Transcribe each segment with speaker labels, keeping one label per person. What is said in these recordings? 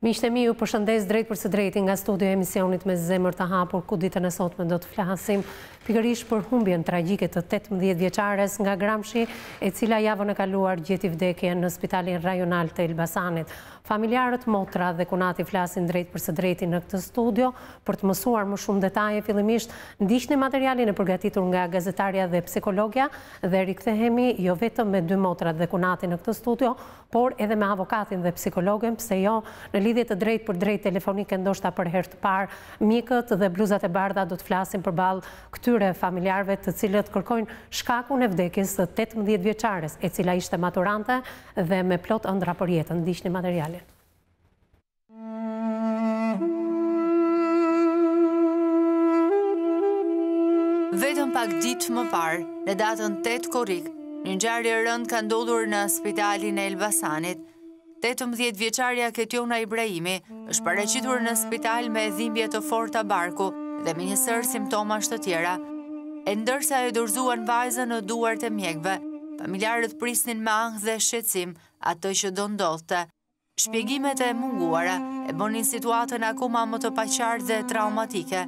Speaker 1: Miqtë e mi, ju përshëndes drejt për së drejti nga studio e emisionit me Zemer të Hapur, ku ditën e sotme do të flasim pikërisht për humbjen tragjike të 18 vjecares nga Gramshi, e cila javën e kaluar gjeti vdekjen në spitalin rajonal të Elbasanit. Familjarët, motrat dhe kunati flasin drejt për së drejti në këtë studio për të mësuar më shumë detaje. Fillimisht ndiqni materialin e përgatitur nga gazetarja dhe psikologja dhe rikthehemi jo vetëm me dy motrat dhe kunati në këtë studio, por edhe me avokatin dhe psikologën, pse jo në lidhje të drejt për drejt telefonike, ndoshta për herë të parë, mjekët dhe bluzat e bardha do të flasin përballë këtyre familjarëve të cilët kërkojnë shkakun e vdekjes së 18 vjecares, e cila ishte maturante dhe me plot ëndra për jetën. Ndiqni materialin.
Speaker 2: Vetëm pak ditë më parë, në datën 8 korrik, një ngjarje e rëndë ka ndodhur në spitalin e Elbasanit. 18 vjeçarja Ketjona Ibrahimit është paraqitur në spital me dhimbje të forta barku dhe me njësër simptomash të tjera. E ndërsa e dorëzuan Vajza në duart e mjekëve, familjarët prisnin me ankth dhe shqetësim atë që do ndodhte. Shpjegimet e munguara e bënin situatën akoma më të paqartë dhe traumatike.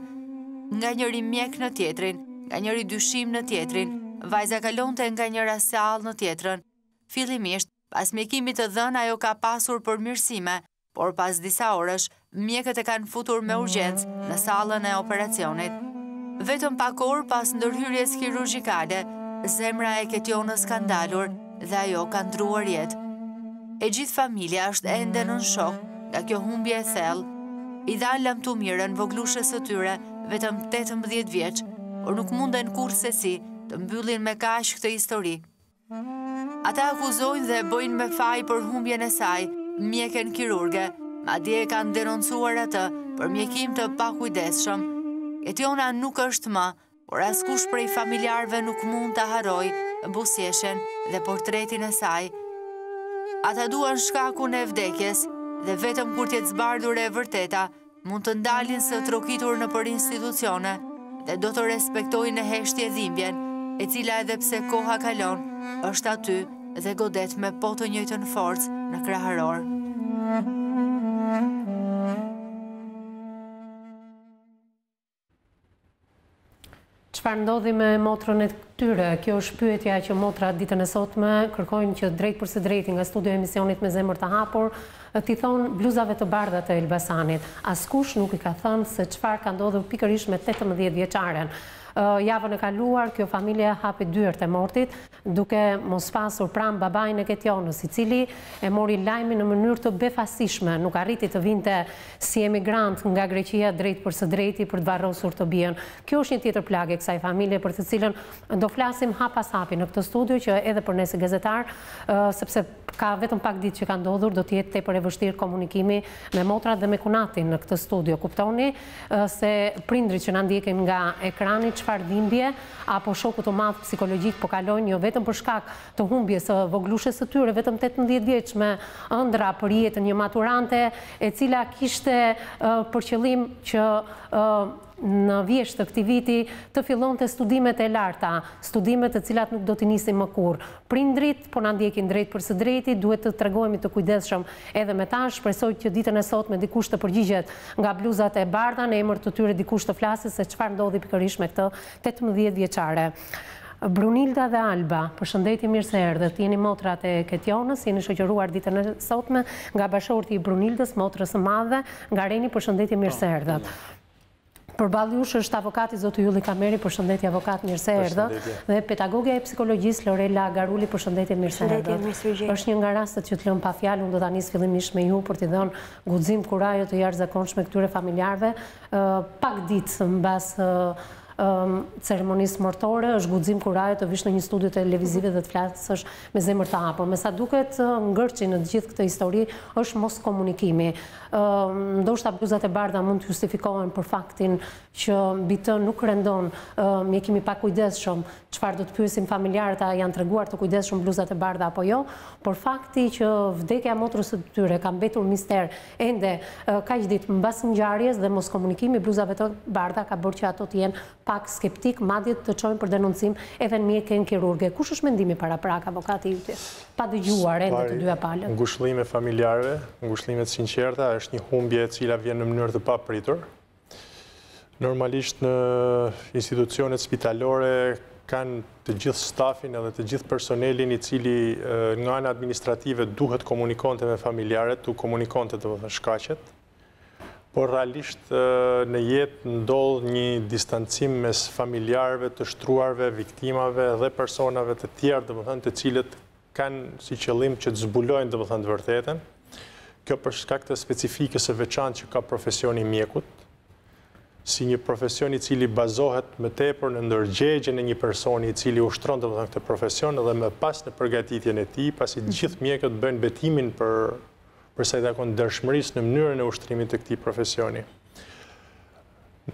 Speaker 2: Nga njëri mjek në tjetrin, nga njëri dyshim në tjetrin, Vajza kalonte nga njëra sallë në tjetrën. Fillimisht, pas mjekimit të dhënë, ajo ka pasur përmirësime, por pas disa orësh, mjekët e kanë futur me urgjencë në sallën e operacionit. Vetëm pak orë pas ndërhyrjes kirurgjikale, zemra e Ketjonës ka ndalur dhe ajo ka ndruar jetë. E gjithë familja është ende në shok nga kjo humbje e thellë. I dhanë lamtumirën voglushës së tyre vetëm 18 vjeç, por nuk munden kurrë si të mbyllin me kaq këtë histori. Ata akuzojnë dhe bojnë me faj për humbjen e saj, mjeken kirurge, madje e kanë denoncuar atë për mjekim të pakujdesshëm. Ketjona nuk është më, por askush prej familjarëve nuk mund të haroj buzëqeshjen dhe portretin e saj. Ata duan shkakun e vdekjes dhe vetëm kur t'jetë zbardhur e vërteta, mund të ndalin së trokitur në për institucione dhe do të respektojnë në heshtje dhimbjen, e cila edhe pse koha kalon, është aty dhe godet me po të njëjtën forcë në kraharor.
Speaker 1: Çfarë ndodhi me motrën e këtyre? Kjo është pyetja që motrat ditën e sotme kërkojnë që drejt për së drejti nga studio e emisionit me Zemer të Hapur t'i thonë bluzave të bardha të Elbasanit. Askush nuk i ka thënë se çfarë ka ndodhur pikërisht me 18 vjeçaren. Javën e kaluar, kjo familje hapi dyert e mortit, duke mos pasur pranë babain e Ketjonës, i cili e mori lajmin në mënyrë të befasishme, nuk arriti të vinte si emigrant nga Greqia drejt për së drejti për të varrosur të bien. Kjo është një tjetër plagë e kësaj familje për të cilën do flasim hap pas hapi në këtë studio, që edhe për ne si gazetar, sepse ka vetëm pak ditë që ka ndodhur, do të jetë tepër e vështirë komunikimi me motrat dhe me kunatin në këtë studio. Kuptoni se prindrit që na ndjekin nga ekrani çfarë dhimbje apo shoku të madh psikologjik po kalojnë, jo vetëm për shkak të humbjes së voglushës së tyre, vetëm 18 vjeç me ëndra për jetën, një maturante e cila kishte për qëllim që në vjesht të këtij viti të fillonte studimet e larta, studimet të cilat nuk do t'i nisin më kurrë. Prindrit po na ndjekin drejt për së drejti, duhet të tregojmë të kujdesshëm edhe me ta. Shpresoj që ditën e sotme dikush të përgjigjet nga bluzat e bardha, në emër të tyre dikush të flasë se çfarë ndodhi pikërisht me këtë 18 vjeçare. Brunilda dhe Alba, përshëndetje, mirë se erdhët. Jeni motrat e Ketjonës, jeni shoqëruar ditën e sotme nga bashorti i Brunildës, motrës së madhe, nga Reni, përshëndetje, mirë se erdhët. Përballë jush është avokati zoti Ylli Kameri, përshëndetje avokat, mirë se erdhët, dhe pedagogja e psikologjisë Lorela Garuli, përshëndetje, mirë se erdhët. Është një nga rastet që të lëm pa fjalë, unë do ta nis fillimisht me ju për t'i dhënë guxim kurajo të jashtëzakonshme këtyre familjarëve. Pak ditë mbas ceremonisë mortore, është guxim kurajo të vish në një studio televizive dhe të flasësh me Zemer të Hapur. Me sa duket, ngërçi në gjithë këtë histori është mos komunikimi. Ndoshta bluzat e bardha mund të justifikohen për faktin që mbi të nuk rendon mjekimi pa kujdesshëm. Çfarë do të pyesin familjarët, a janë treguar të kujdesshëm bluzat e bardha apo jo? Por fakti që vdekja e motrës së tyre ka mbetur mister ende kaq ditë mbas ngjarjes dhe mos komunikimi bluzave të bardha ka bërë që ato të jenë pak skeptik, madje të çojnë për denoncim edhe në mjekën kirurgje. Kush është mendimi paraprak avokati yti? Pa dëgjuar ende të dyja palët.
Speaker 3: Ngushëllime familjarëve, ngushëllimet sinqerta është një humbje e cila vjen në mënyrë të papritur. Normalisht në institucionet spitalore kanë të gjithë stafin edhe të gjithë personelin i cili nga ana administrative duhet komunikonte me familjarët, tu komunikonte të vëthën shkaqet, por realisht në jetë ndodh një distancim mes familjarëve, të shtruarve, viktimave dhe personave të tjerë të vëthën të cilët kanë si qëllim që të zbulojnë të vëthën të vërtetën. Kjo për shkak të specifikës e veçantë që ka profesioni mjekut, si një profesion i cili bazohet më tepër në ndërgjegjen e një personi i cili ushtron të vëthën këtë profesion dhe më pas në përgatitjen e tij, pasi të gjithë mjekët bëjnë betimin për sa i takon dërshmërisë në mënyrën e ushtrimit të këtij profesioni.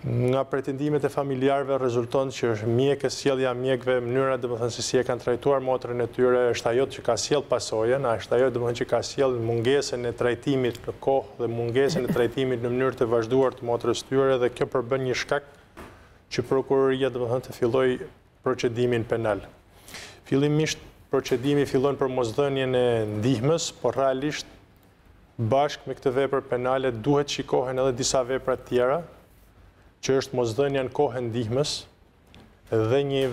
Speaker 3: Nga pretendimet e familjarëve rezulton që mjekës, sjellja mjekëve, mënyra domethënë se si e kanë trajtuar motrën e tyre është ajo që ka sjell pasojën, është ajo domethënë që ka sjell mungesën e trajtimit në kohë dhe mungesën e trajtimit në mënyrë të vazhduar të motrës tyre dhe kjo përbën një shkak që prokuroria domethënë të fillojë procedimin penal. Fillimisht procedimi fillon për mosdhënien e ndihmës, por realisht bashkë me këtë vepër penale duhet shikohen edhe disa vepra tjera, që është mosdhënia në kohën e ndihmës dhe një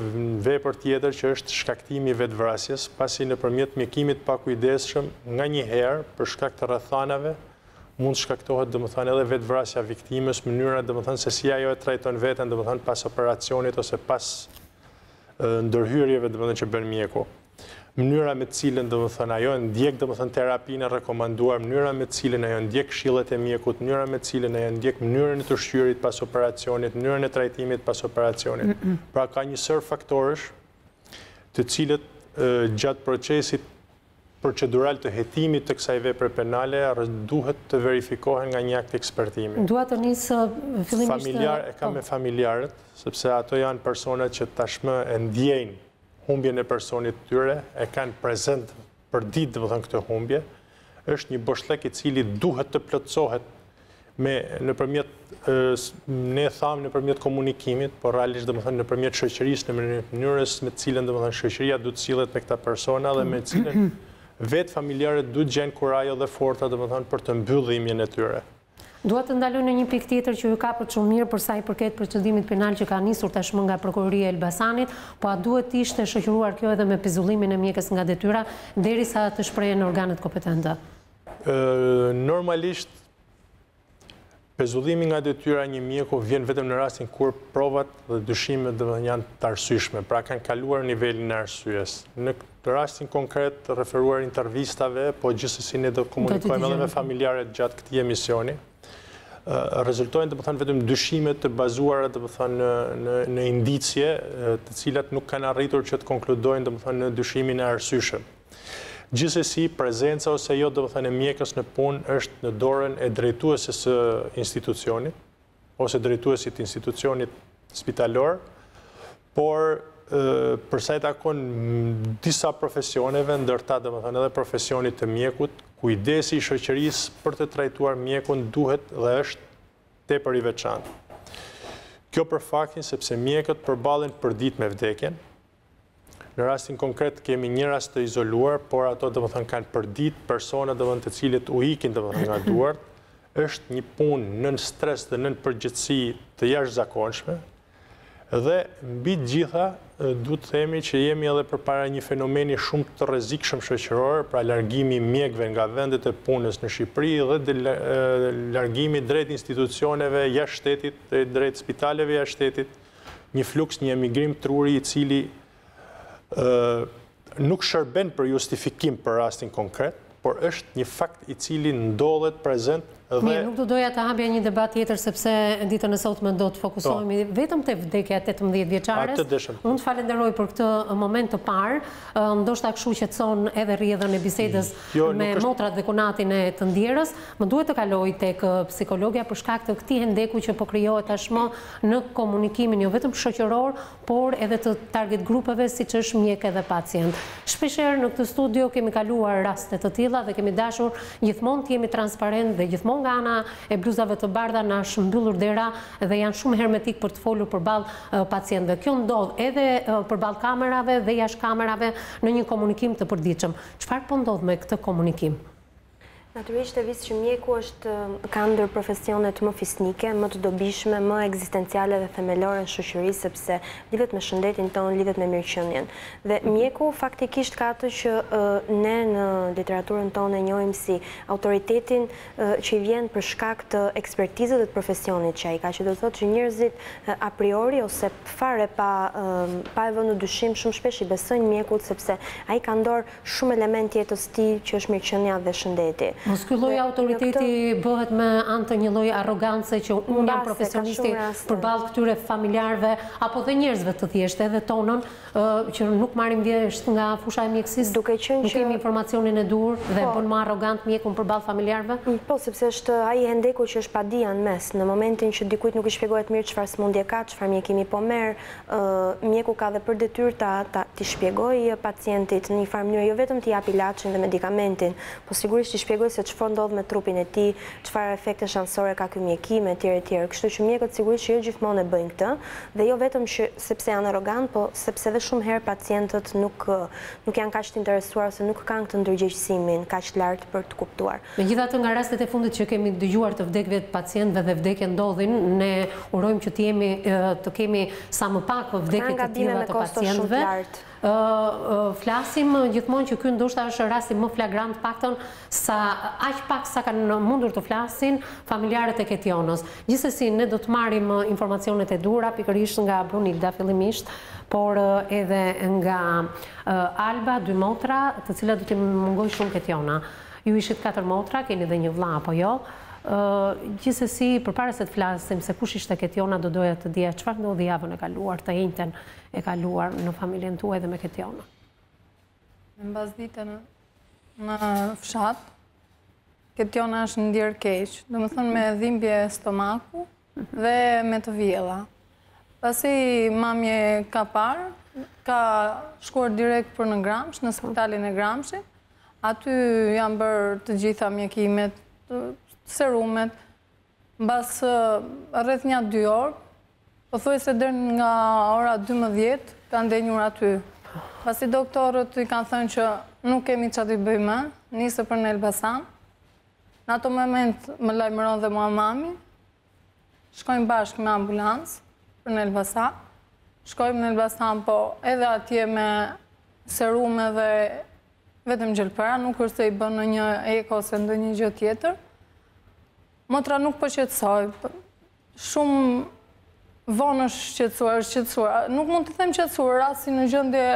Speaker 3: vepër tjetër që është shkaktimi i vetvrasjes, pasi nëpërmjet mjekimit pa kujdesshëm nganjëherë për shkak të rrethanave mund shkaktohet domethënë edhe vetvrasja viktimës, mënyra domethënë se si ajo e trajton veten domethënë pas operacionit ose pas ndërhyrjeve domethënë që bën mjeku. Mënyra me të cilën domethënë ajo ndjek domethënë terapinë e rekomanduar, mënyra me të cilën ajo ndjek këshillet e mjekut, mënyra me të cilën ajo ndjek mënyrën e të shqyrit pas operacionit, mënyrën e trajtimit pas operacionit. Pra ka një sër faktorësh të cilët gjatë procesit procedural të hetimit të kësaj vepre penale duhet të verifikohen nga një akt ekspertimi.
Speaker 1: Dua të nisë fillimisht
Speaker 3: e ka me familjarët, sepse ato janë personat që tashmë e ndjejnë humbjen e personit tyre, e kanë prezent për ditë domethënë këtë humbje, është një boshllëk i cili duhet të plotësohet nëpërmjet komunikimit, por realisht domethënë nëpërmjet shoqërisë, në mënyrës me të cilën domethënë shoqëria duhet sillet me këta persona dhe me të cilën vetë familjarët duhet gjejnë kurajo dhe forca domethënë për të mbyllur dhimbjen e tyre.
Speaker 1: Dua të ndaloj në një pikë tjetër që ju kapët shumë mirë për sa i përket procedimit penal që ka nisur tashmë nga prokuroria e Elbasanit, po a duhet të ishte shoqëruar kjo edhe me pezullimin e mjekës nga detyra derisa të shprehen organet kompetente?
Speaker 3: Normalisht pezullimi nga detyra një mjeku vjen vetëm në rastin kur provat dhe dyshimet janë të arsyeshme, pra kanë kaluar nivelin e arsyes. Në rastin konkret referuar intervistave, po gjithsesi ne do komunikojmë edhe me familjarët gjatë këtij emisioni. Rezultojnë domethënë vetëm dyshimet të bazuara domethënë në indicje, të cilat nuk kanë arritur që të konkludojnë domethënë në dyshimin e arsyeshëm. Gjithsesi, prezenca ose jo domethënë e mjekës në punë është në dorën e drejtuesit së institucionit ose drejtuesit të institucionit spitalor, por për sa i takon disa profesioneve, ndërta domethënë edhe profesionit të mjekut, kujdesi i shoqërisë për të trajtuar mjekun duhet dhe është tepër i veçantë. Kjo për faktin sepse mjekët përballen përditshëm me vdekjen. Në rastin konkret kemi një rast të izoluar, por ato domethënë kanë përdit persona domethënë të cilët u ikin domethënë nga duart. Është një punë nën stres dhe nën përgjegjësi të jashtëzakonshme. Dhe mbi të gjitha duhet të themi që jemi edhe përpara një fenomeni shumë të rrezikshëm shoqëror, pra largimi i mjekëve nga vendet e punës në Shqipëri dhe largimi drejt institucioneve jashtë shtetit, drejt spitaleve jashtë shtetit, një fluks, një emigrim truri i cili nuk shërben për justifikim për rastin konkret, por është një fakt i cili ndodhet prezent.
Speaker 1: Mirë, nuk do doja të hapja një debat tjetër sepse ditën e sotme do të fokusohemi vetëm te vdekja 18 vjeçares. Unë të falenderoj për këtë moment të parë, ndoshta kështu qetëson edhe rrjedhën e bisedës me motrat dhe kunatin e të ndjerës. Më duhet të kaloj tek psikologja për shkak të këtij hendeku që po krijohet tashmë në komunikimin jo vetëm shoqëror, por edhe të target grupeve siç është mjek edhe pacient. Shpeshherë në këtë studio kemi kaluar raste të tilla dhe kemi dashur gjithmonë të jemi transparent dhe gjithmonë nga ana e bluzave të bardha na shëmbyllur dera dhe janë shumë hermetik për të folur përballë pacientëve. Kjo ndodh edhe përballë kamerave dhe jashtë kamerave në një komunikim të përditshëm. Çfarë po ndodh me këtë komunikim?
Speaker 4: Natyrisht Evis që mjeku ka ndër profesionet më fisnike, më të dobishme, më ekzistenciale dhe themelore në shoqëri, sepse lidhet me shëndetin tonë, lidhet me mirëqenien. Dhe mjeku faktikisht ka atë që ne në literaturën tonë e njohim si autoritetin që i vjen për shkak të ekspertizës dhe të profesionit që ai ka, që do të thotë që njerëzit a priori ose fare pa e vënë në dyshim shumë shpesh i besojnë mjekut sepse ai ka ndor shumë element jetës tij që është mirëqenia dhe shëndeti.
Speaker 1: Mos ky lloj autoriteti bëhet me anë të një lloj arrogance që unë jam profesionisti përballë këtyre familjarëve apo dhe njerëzve të thjeshtë edhe tonën që nuk marrim vjesht nga fusha e mjekësisë,
Speaker 4: duke qenë
Speaker 1: nuk kemi informacionin e dur dhe bën më arrogant mjekun përballë familjarëve?
Speaker 4: Po, sepse është ai hendeku që është padia në mes. Në momentin që dikujt nuk i shpjegohet mirë çfarë smundje ka, çfarë mjekimi po merr, mjeku ka dhe për detyrë t'i shpjegojë pacientit në një farë mënyrë, jo vetëm t'i jap ilaçin dhe medikamentin, po sigurisht t'i shpjegojë se çfarë ndodh me trupin e tij, çfarë efekte shancore ka ky mjekim etj. Kështu që mjekët sigurisht që jo gjithmonë e bëjnë këtë, dhe jo vetëm që sepse janë arrogant, po sepse edhe shumë herë pacientët nuk janë kaq të interesuar ose nuk kanë këtë ndërgjegjësimin kaq lart për të kuptuar.
Speaker 1: Megjithatë, nga rastet e fundit që kemi dëgjuar të vdekjeve të pacientëve dhe vdekje ndodhin, ne urojmë që të kemi sa më pak vdekje të tilla të pacientëve. Flasim gjithmonë që ky ndoshta është rasti më flagrant, paktën aq pak sa kanë mundur të flasin familjarët e Ketjonës. Gjithsesi, ne do të marrim informacionet e dura pikërisht nga Brunilda fillimisht, por edhe nga Alba, 2 motra, të cilat do t'i mungoj shumë Ketjona. Ju ishit 4 motra, keni dhe një vëlla apo jo? Gjithsesi, përpara se të flasim se kush ishte Ketjona, do doja të dija çfarë ndodhi javën e kaluar, të njëjtën e kaluar në familjen tuaj dhe me Ketjona.
Speaker 5: Në mbasditën në fshat, Ketjona është në ndjerë keq, domethënë me dhimbje stomaku dhe me të vjella. Pasi mamje ka parë, ka shkuar direkt për në Gramshi, në spitalin e Gramshi. Aty janë bërë të gjitha mjekimet, serumet, mbas rreth një 2 orë, pothuajse deri nga ora 12 kanë ndenjur aty. Pasi doktorët i kanë thënë që nuk kemi çfarë të bëjmë, nisë për në Elbasan. Në ato moment më lajmëron dhe mua mami. Shkojmë bashkë me ambulancë për në Elbasan. Shkojmë në Elbasan, po edhe atje me serume dhe vetëm gjelpëra, nuk është se i bën në një eko ose në një gjë tjetër. Motra nuk po qetësoj, shumë vonë është qetësuar. Nuk mund të them qetësuar, rasti në gjendje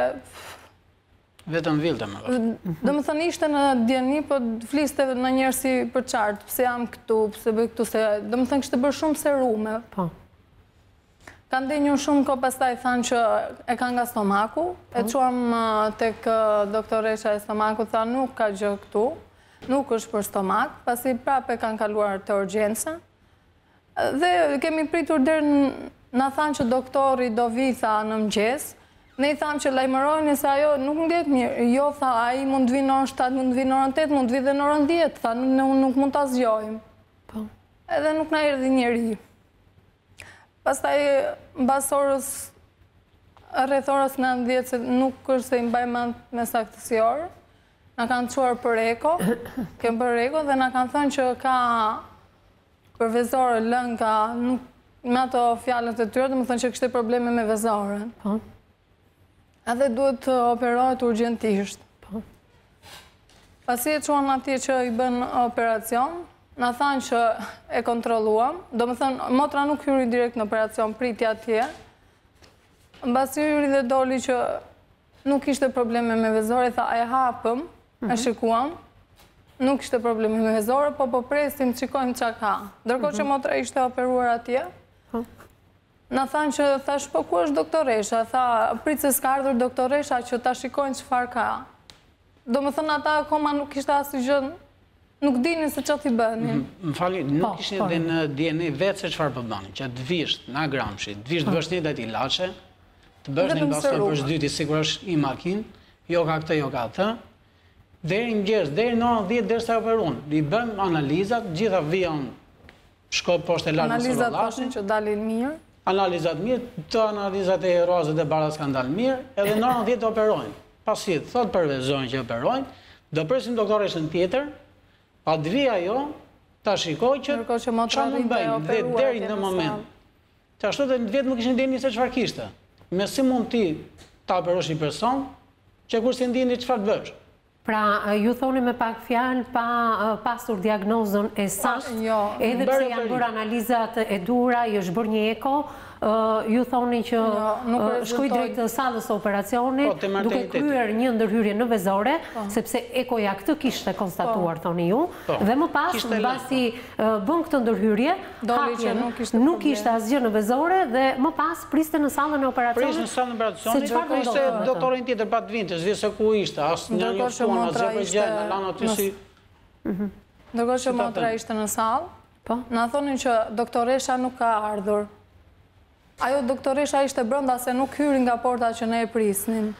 Speaker 6: vetëm vilte më vërtet.
Speaker 5: Domethënë ishte në dieni, po fliste në njerëz si për çart, pse jam këtu, pse bëj këtu, se domethënë kishte bërë shumë serume.
Speaker 1: Po.
Speaker 5: Kanë ndenjur shumë kohë, pastaj thanë që e ka nga stomaku. E çuam tek doktoresha e stomakut, tha nuk ka gjë këtu. Nuk është për stomak, pasi prapë kanë kaluar të urgjenca. Dhe kemi pritur deri na thanë që doktori do vi tha në mëngjes. Ne i thamë që lajmërojnë se ajo nuk ndjet mirë. Jo, tha, ai mund të vinë në orën 7, mund të vinë në orën 8, mund të vinë dhe në orën 10. Tha, nuk mund ta zgjojmë.
Speaker 1: Po.
Speaker 5: Edhe nuk na erdhi njeri. Pastaj mbas orës rreth orës 9, se nuk është se i mbaj mend me saktësi orë. Na kanë çuar për eko, kemë bërë eko dhe na kanë thënë që ka për vezore lënga, me ato fjalët e tyre, domethënë që kishte probleme me vezoren.
Speaker 1: Po.
Speaker 5: Edhe duhet të operohet urgjentisht.
Speaker 1: Po.
Speaker 5: Pasi e çuan atje që i bën operacion, na thanë që e kontrolluam, domethënë motra nuk hyri direkt në operacion, priti atje. Mbasi hyri dhe doli që nuk ishte probleme me vezore, tha e hapëm, e shikuam, nuk ishte probleme me vezore, po presim të shikojmë çka ka. Ndërkohë që motra ishte operuar atje, na thanë që thash, po ku është doktoresha? Tha, prit se s'ka ardhur doktoresha që ta shikojnë çfarë ka. Domethënë ata akoma nuk ishte asgjë, nuk dinin se çfarë t'i bënin.
Speaker 6: Më fali, nuk ishin edhe në dieni vetë se çfarë po bënin, që të vish nga Gramshi, të vish të bësh një ditë ilaçe, të bësh një pastaj për çdyti sigurisht i makinë, jo ka këtë, jo ka atë. deri mëngjes, deri në 10 derisa operuan. I bëm analizat, gjitha vion shko poshtë e lartë në
Speaker 5: Analizat pashin që dalin mirë.
Speaker 6: Analizat mirë, të analizat e rozët e bardhës kanë dalë mirë, edhe në 10 operojnë. Pasi thot përvezojnë që operojnë, do presim doktoreshën tjetër, pa të vi ajo, ta shikoj që që mund bëjmë, dhe deri në moment. Të ashtu dhe në vetë nuk ishin dini se çfarë kishte. Me si mund ti ta operosh një person, që kur si ndini çfarë të bësh.
Speaker 1: Pra, ju thoni me pak fjalë pa pasur diagnozën e saktë, edhe pse janë bërë analizat e dura, i është bërë një eko, ju thoni që shkoj drejt sallës së operacionit, duke kryer një ndërhyrje në vezore, sepse ekoja këtë kishte konstatuar, thoni ju, dhe më pas, mbasi bën këtë ndërhyrje, nuk ishte asgjë në vezore, dhe më pas priste në sallën e operacionit.
Speaker 6: Priste në sallën e operacionit, nuk ishte doktorin tjetër pa të vinte, s'di se ku ishte, as një një shkuan, as gjë për gjë, në lanë aty si...
Speaker 5: Ndërkohë që motra ishte në sallë, na thonin që doktoresha nuk ka ardhur. Ajo doktoresha ishte brenda se nuk hyrin nga porta që ne e prisnim.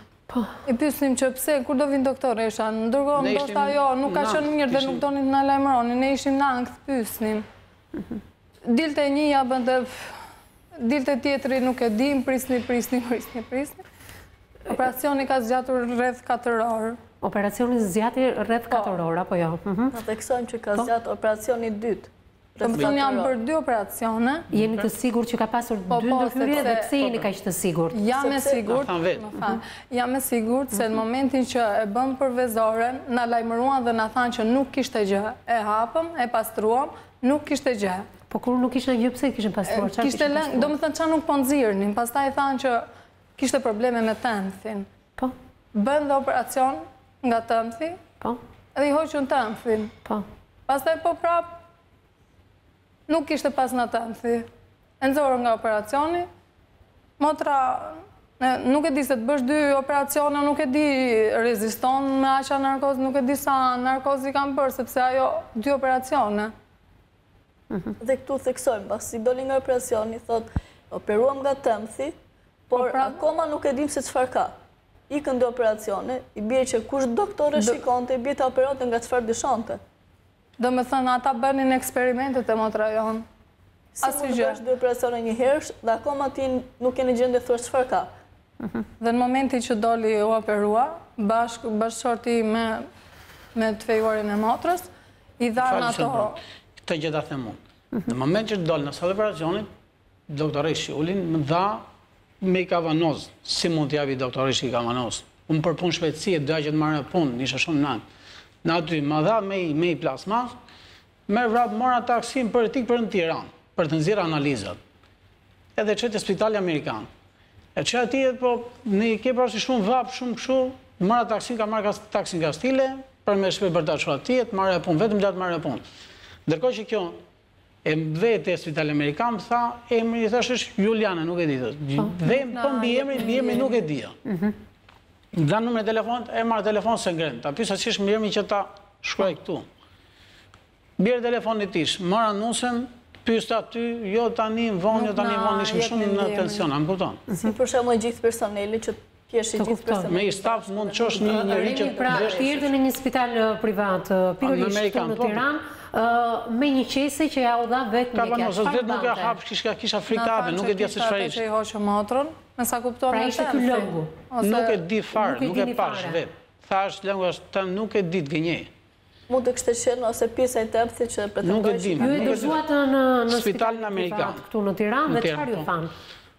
Speaker 5: I pyesnim që pse, kur do vinë doktoresha, ndërkohë ndoshta ajo nuk ka qenë mirë dhe nuk donin të na lajmëronin, ne ishim në ankth, pyesnim. Dilte njëja bënte, dilte tjetri nuk e dim, prisni. Operacioni ka zgjatur rreth 4 orë.
Speaker 1: Operacioni zgjati rreth 4 orë, apo jo?
Speaker 7: Na theksojmë që ka zgjatë operacioni 2.
Speaker 5: Të më thënë janë bërë 2 operacione.
Speaker 1: Jeni të sigur që ka pasur 2 ndërhyrje dhe pse jeni kaq të sigurt?
Speaker 5: Jam e sigurt se në momentin që e bëm për vezoren, na lajmëruan dhe na thanë që nuk kishte gjë. E hapëm, e pastruam, nuk kishte gjë.
Speaker 1: Po kur nuk kishte gjë, pse kishin pastruar?
Speaker 5: Kishte lënë, domethënë çfarë nuk po nxirrnin. Pastaj thanë që kishte probleme me tëmthin.
Speaker 1: Po.
Speaker 5: Bën dhe operacion nga tëmthi.
Speaker 1: Po.
Speaker 5: Edhe i hoqën tëmthin.
Speaker 1: Po.
Speaker 5: Pastaj po prap nuk ishte pas në tëmthi. E nxorën nga operacioni. Motra, nuk e di se të bësh 2 operacione, nuk e di reziston me aqa narkoz, nuk e di sa narkoz i kam bërë, sepse ajo 2 operacione.
Speaker 7: Dhe këtu theksojmë, pasi doli nga operacioni, thot, operuam nga tëmthi, por akoma nuk e dim se çfarë ka. Ikën 2 operacione, i bie që kush doktore shikonte, i bie të operote nga çfarë dëshonte.
Speaker 5: Do me thënë, ata bënin eksperimentet e motra jonë.
Speaker 7: Si mund të bësh 2 operacione një herësh, dhe akoma ti nuk keni gjendë dhe thua çfarë ka.
Speaker 5: Dhe në momenti që doli u operua, bashkëshorti me të fejuarin e motrës, i dhanë ato...
Speaker 6: Këtë gjë ta them unë. Në moment që doli në sallë operacionit, doktoresh Ullin më dha me i kavanoz. Si mund t'javi doktoresh i kavanoz? Unë për punë shpejtësie, doja që të marrë punë, isha shumë nënë. Në aty, më dha me i plasmas, me vrap mora taksin për etik për në Tiranë, për të nxjerrë analizat. Edhe qëtë spitali Amerikan. E që ati, po, në i ke prasi shumë vap, shumë këshu, mora taksin, ka marrë taksin Kastile, për me shpej për të që atijet, marrë e punë, vetëm gjatë marrë e punë. Ndërkohë që kjo, e vetë e spitali Amerikan, më tha, emri, i thash është Juliana, nuk e di. Dhe po mbi emri nuk e di. Nga numër e telefonit, e marrë telefon se ngrenë. Ta pysa që është mirëmi që ta shkruaj këtu. Bjerë telefonit ish, marrë anusën, pysta aty, jo tani në vonë, ishim shumë në tension, a më kupton?
Speaker 7: Si për shemë gjithë personeli që pjesh i gjithë personeli.
Speaker 6: Me i staf mund të qosh një njëri që...
Speaker 1: Pra, erdhe në një spital privat, pikërisht këtu në Tiranë, me një qese që ja u dha vetë mjekja.
Speaker 6: Vetë nuk ja hapë, kisha frikave, nuk e dja se çfarë ishte.
Speaker 5: Që i hoqë motrën, me sa kuptonë
Speaker 1: pra ishte ky lëngu.
Speaker 6: Nuk e di farë, nuk e pash vetë. Thash lëngu është tëmë, nuk e di të gënjej.
Speaker 7: Mund të kështë qenë ose pjesë e tëmthi që pretendoj që...
Speaker 1: Ju e dërzuat në spitalin Amerikan këtu në Tiranë dhe çfarë ju thanë?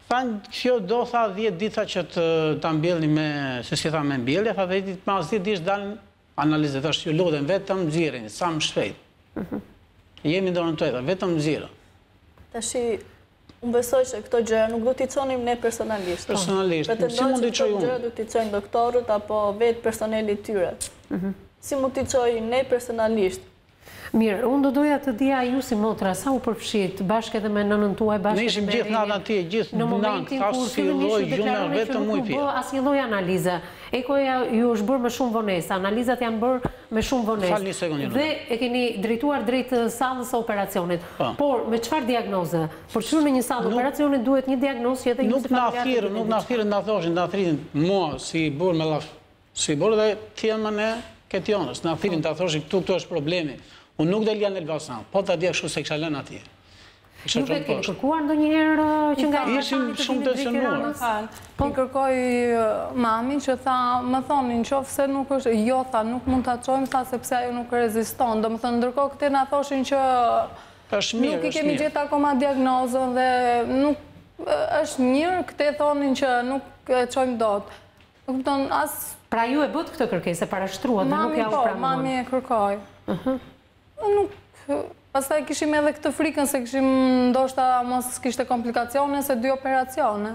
Speaker 6: Thanë, kjo do tha 10 dita që ta mbjellni me, se si tha me mbjellje, tha dhe mas 10 ditë dalin analizet, është ju lutem vetëm nxirrini, sa më shpejt. Jemi dorën tuaj, vetëm nxirë.
Speaker 7: Tashi, unë besoj që këto gjëra nuk do t'i conim ne personalisht.
Speaker 6: Personalisht, si mund t'i qoj unë?
Speaker 7: Këto gjëra do t'i cojnë doktorët apo vetë personeli tyre. Si mund t'i qoj ne personalisht?
Speaker 1: Mirë, unë do doja të dija ju si motra, sa u përfshit, bashkë edhe me nënën tuaj, bashkë
Speaker 6: edhe me... Ne ishim gjithë natë atje, gjithë në nëngë, thashë si loj, gjume, vetëm ujë pje.
Speaker 1: As një loj analiza. Ekoja ju është bërë me shumë vonesa, analizat janë bërë me shumë vonesa.
Speaker 6: Falë një sekundë.
Speaker 1: Dhe e keni drejtuar drejt sallës së operacionit. Por, me çfarë diagnoze? Për çfarë në një sallë operacionit duhet një diagnozë që edhe ju
Speaker 6: si familjarët... Nuk na thirrën, na thoshin, na thritin mua si burr me llaf, si burr dhe tjenë më ne Ketjonës, na thirrin ta thoshin këtu është problemi. Unë nuk del janë Elbasan, po ta dia kështu se kisha lënë atje.
Speaker 1: Ju vetë keni kërkuar ndonjëherë që nga
Speaker 6: ishim shumë tensionuar.
Speaker 5: Po kërkoj mamin që tha, më thonin qofse nuk është, jo tha, nuk mund ta çojmë tha sepse ajo nuk reziston. Domethënë ndërkohë këte na thoshin që nuk i kemi gjetur akoma diagnozën dhe nuk është mirë, këte thonin që nuk e çojmë dot. Kupton as
Speaker 1: pra ju e bët këtë kërkesë parashtruat dhe nuk ja u pranuan.
Speaker 5: Mami e kërkoj. Nuk pastaj kishim edhe këtë frikën se kishim ndoshta mos kishte komplikacione se 2 operacione.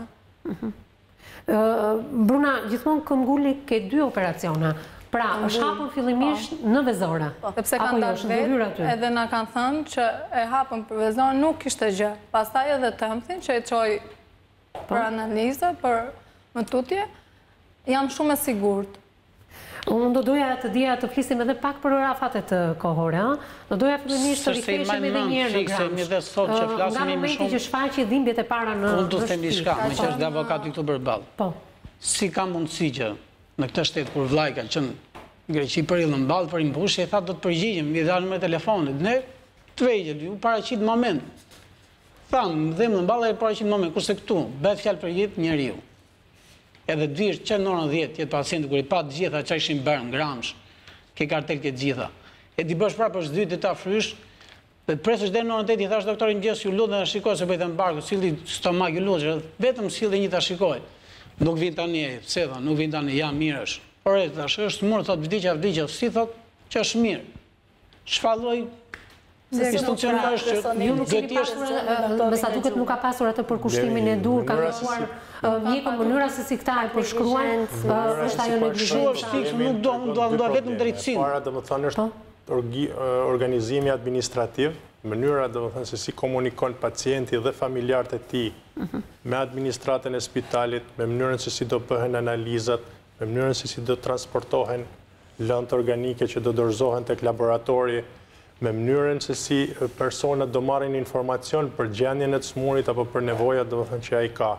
Speaker 1: Bruna, gjithmonë këmbguli ke 2 operacione. Pra, është hapur fillimisht në vezore.
Speaker 5: Sepse kanë dalë vetë edhe na kanë thënë që e hapën për vezore nuk kishte gjë. Pastaj edhe tëmthin që e çoj për analizë, për mëtutje, jam shumë e sigurt.
Speaker 1: Unë do doja të dija të flisim edhe pak për rafatet kohore. Do doja fillimisht të riktheheshim edhe një herë në Gramshi. Nga momenti që shfaqi dhimbjet e para në
Speaker 6: unë do të them diçka, me që është dhe avokati këtu përballë.
Speaker 1: Po.
Speaker 6: Si ka mundësi që në këtë shtet kur vllai ka qenë në Greqi për i mball për imbushje, tha do të përgjigjem, mi dhanë me telefonit. Ne të vejgjel, ju paraqit moment. Tham, dhe më mball e paraqit moment, kurse këtu bëhet fjalë për jetë njeriu. Edhe të vish që në orën 10 jetë pacienti kur i pa të gjitha që ishin bërë në Gramsh, ke kartel ke gjitha. E ti bësh prapë është dytë ta frysh, dhe të presësh dhe në orën 8 i thash doktorin gjesë ju lutë dhe shikoj se bëjtë embargo, silli stomak ju lutë, vetëm silli një ta shikoj. Nuk vin tani, pse tha, nuk vin tani, ja mirë është. Por e thash, është mërë, thot vdiqja, si thot që është mirë. Shfalloj, institucionar është që
Speaker 1: ju nuk keni pasur, me sa duket nuk ka pasur atë përkushtimin e dur, ka kërkuar mjekën mënyra se si këta e përshkruan, është ajo neglizhenca.
Speaker 6: Nuk do vetëm drejtësinë.
Speaker 3: Para domethënë është organizimi administrativ, mënyra domethënë se si komunikon pacienti dhe familjarët e tij me administratën e spitalit, me mënyrën se si do bëhen analizat, me mënyrën se si do transportohen lëndë organike që do dorëzohen tek laboratori, me mënyrën se si personat do marrin informacion për gjendjen e të smurit apo për nevojat domethënë që ai ka.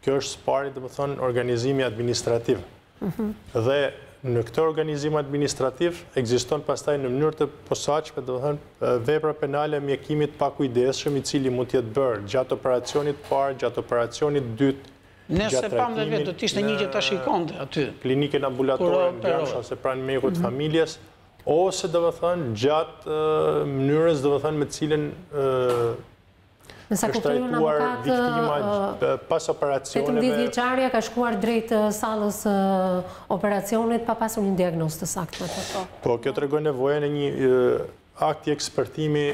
Speaker 3: Kjo është spari domethënë organizimi administrativ. Dhe në këtë organizim administrativ ekziston pastaj në mënyrë të posaçme domethënë vepra penale e mjekimit pa kujdesshëm i cili mund të jetë bërë gjatë operacionit parë, gjatë operacionit dytë.
Speaker 6: Nëse pam dhe vetë do të ishte një që ta shikonte aty.
Speaker 3: Klinikën ambulatore në Gramshi ose pranë mjekut të familjes, ose domethënë gjatë mënyrës domethënë me cilën është trajtuar viktima pas operacioneve.
Speaker 1: 18 vjeçaria ka shkuar drejt sallës operacionit pa pasur një diagnozë të saktë.
Speaker 3: Po, kjo tregon nevojën e një akti ekspertimi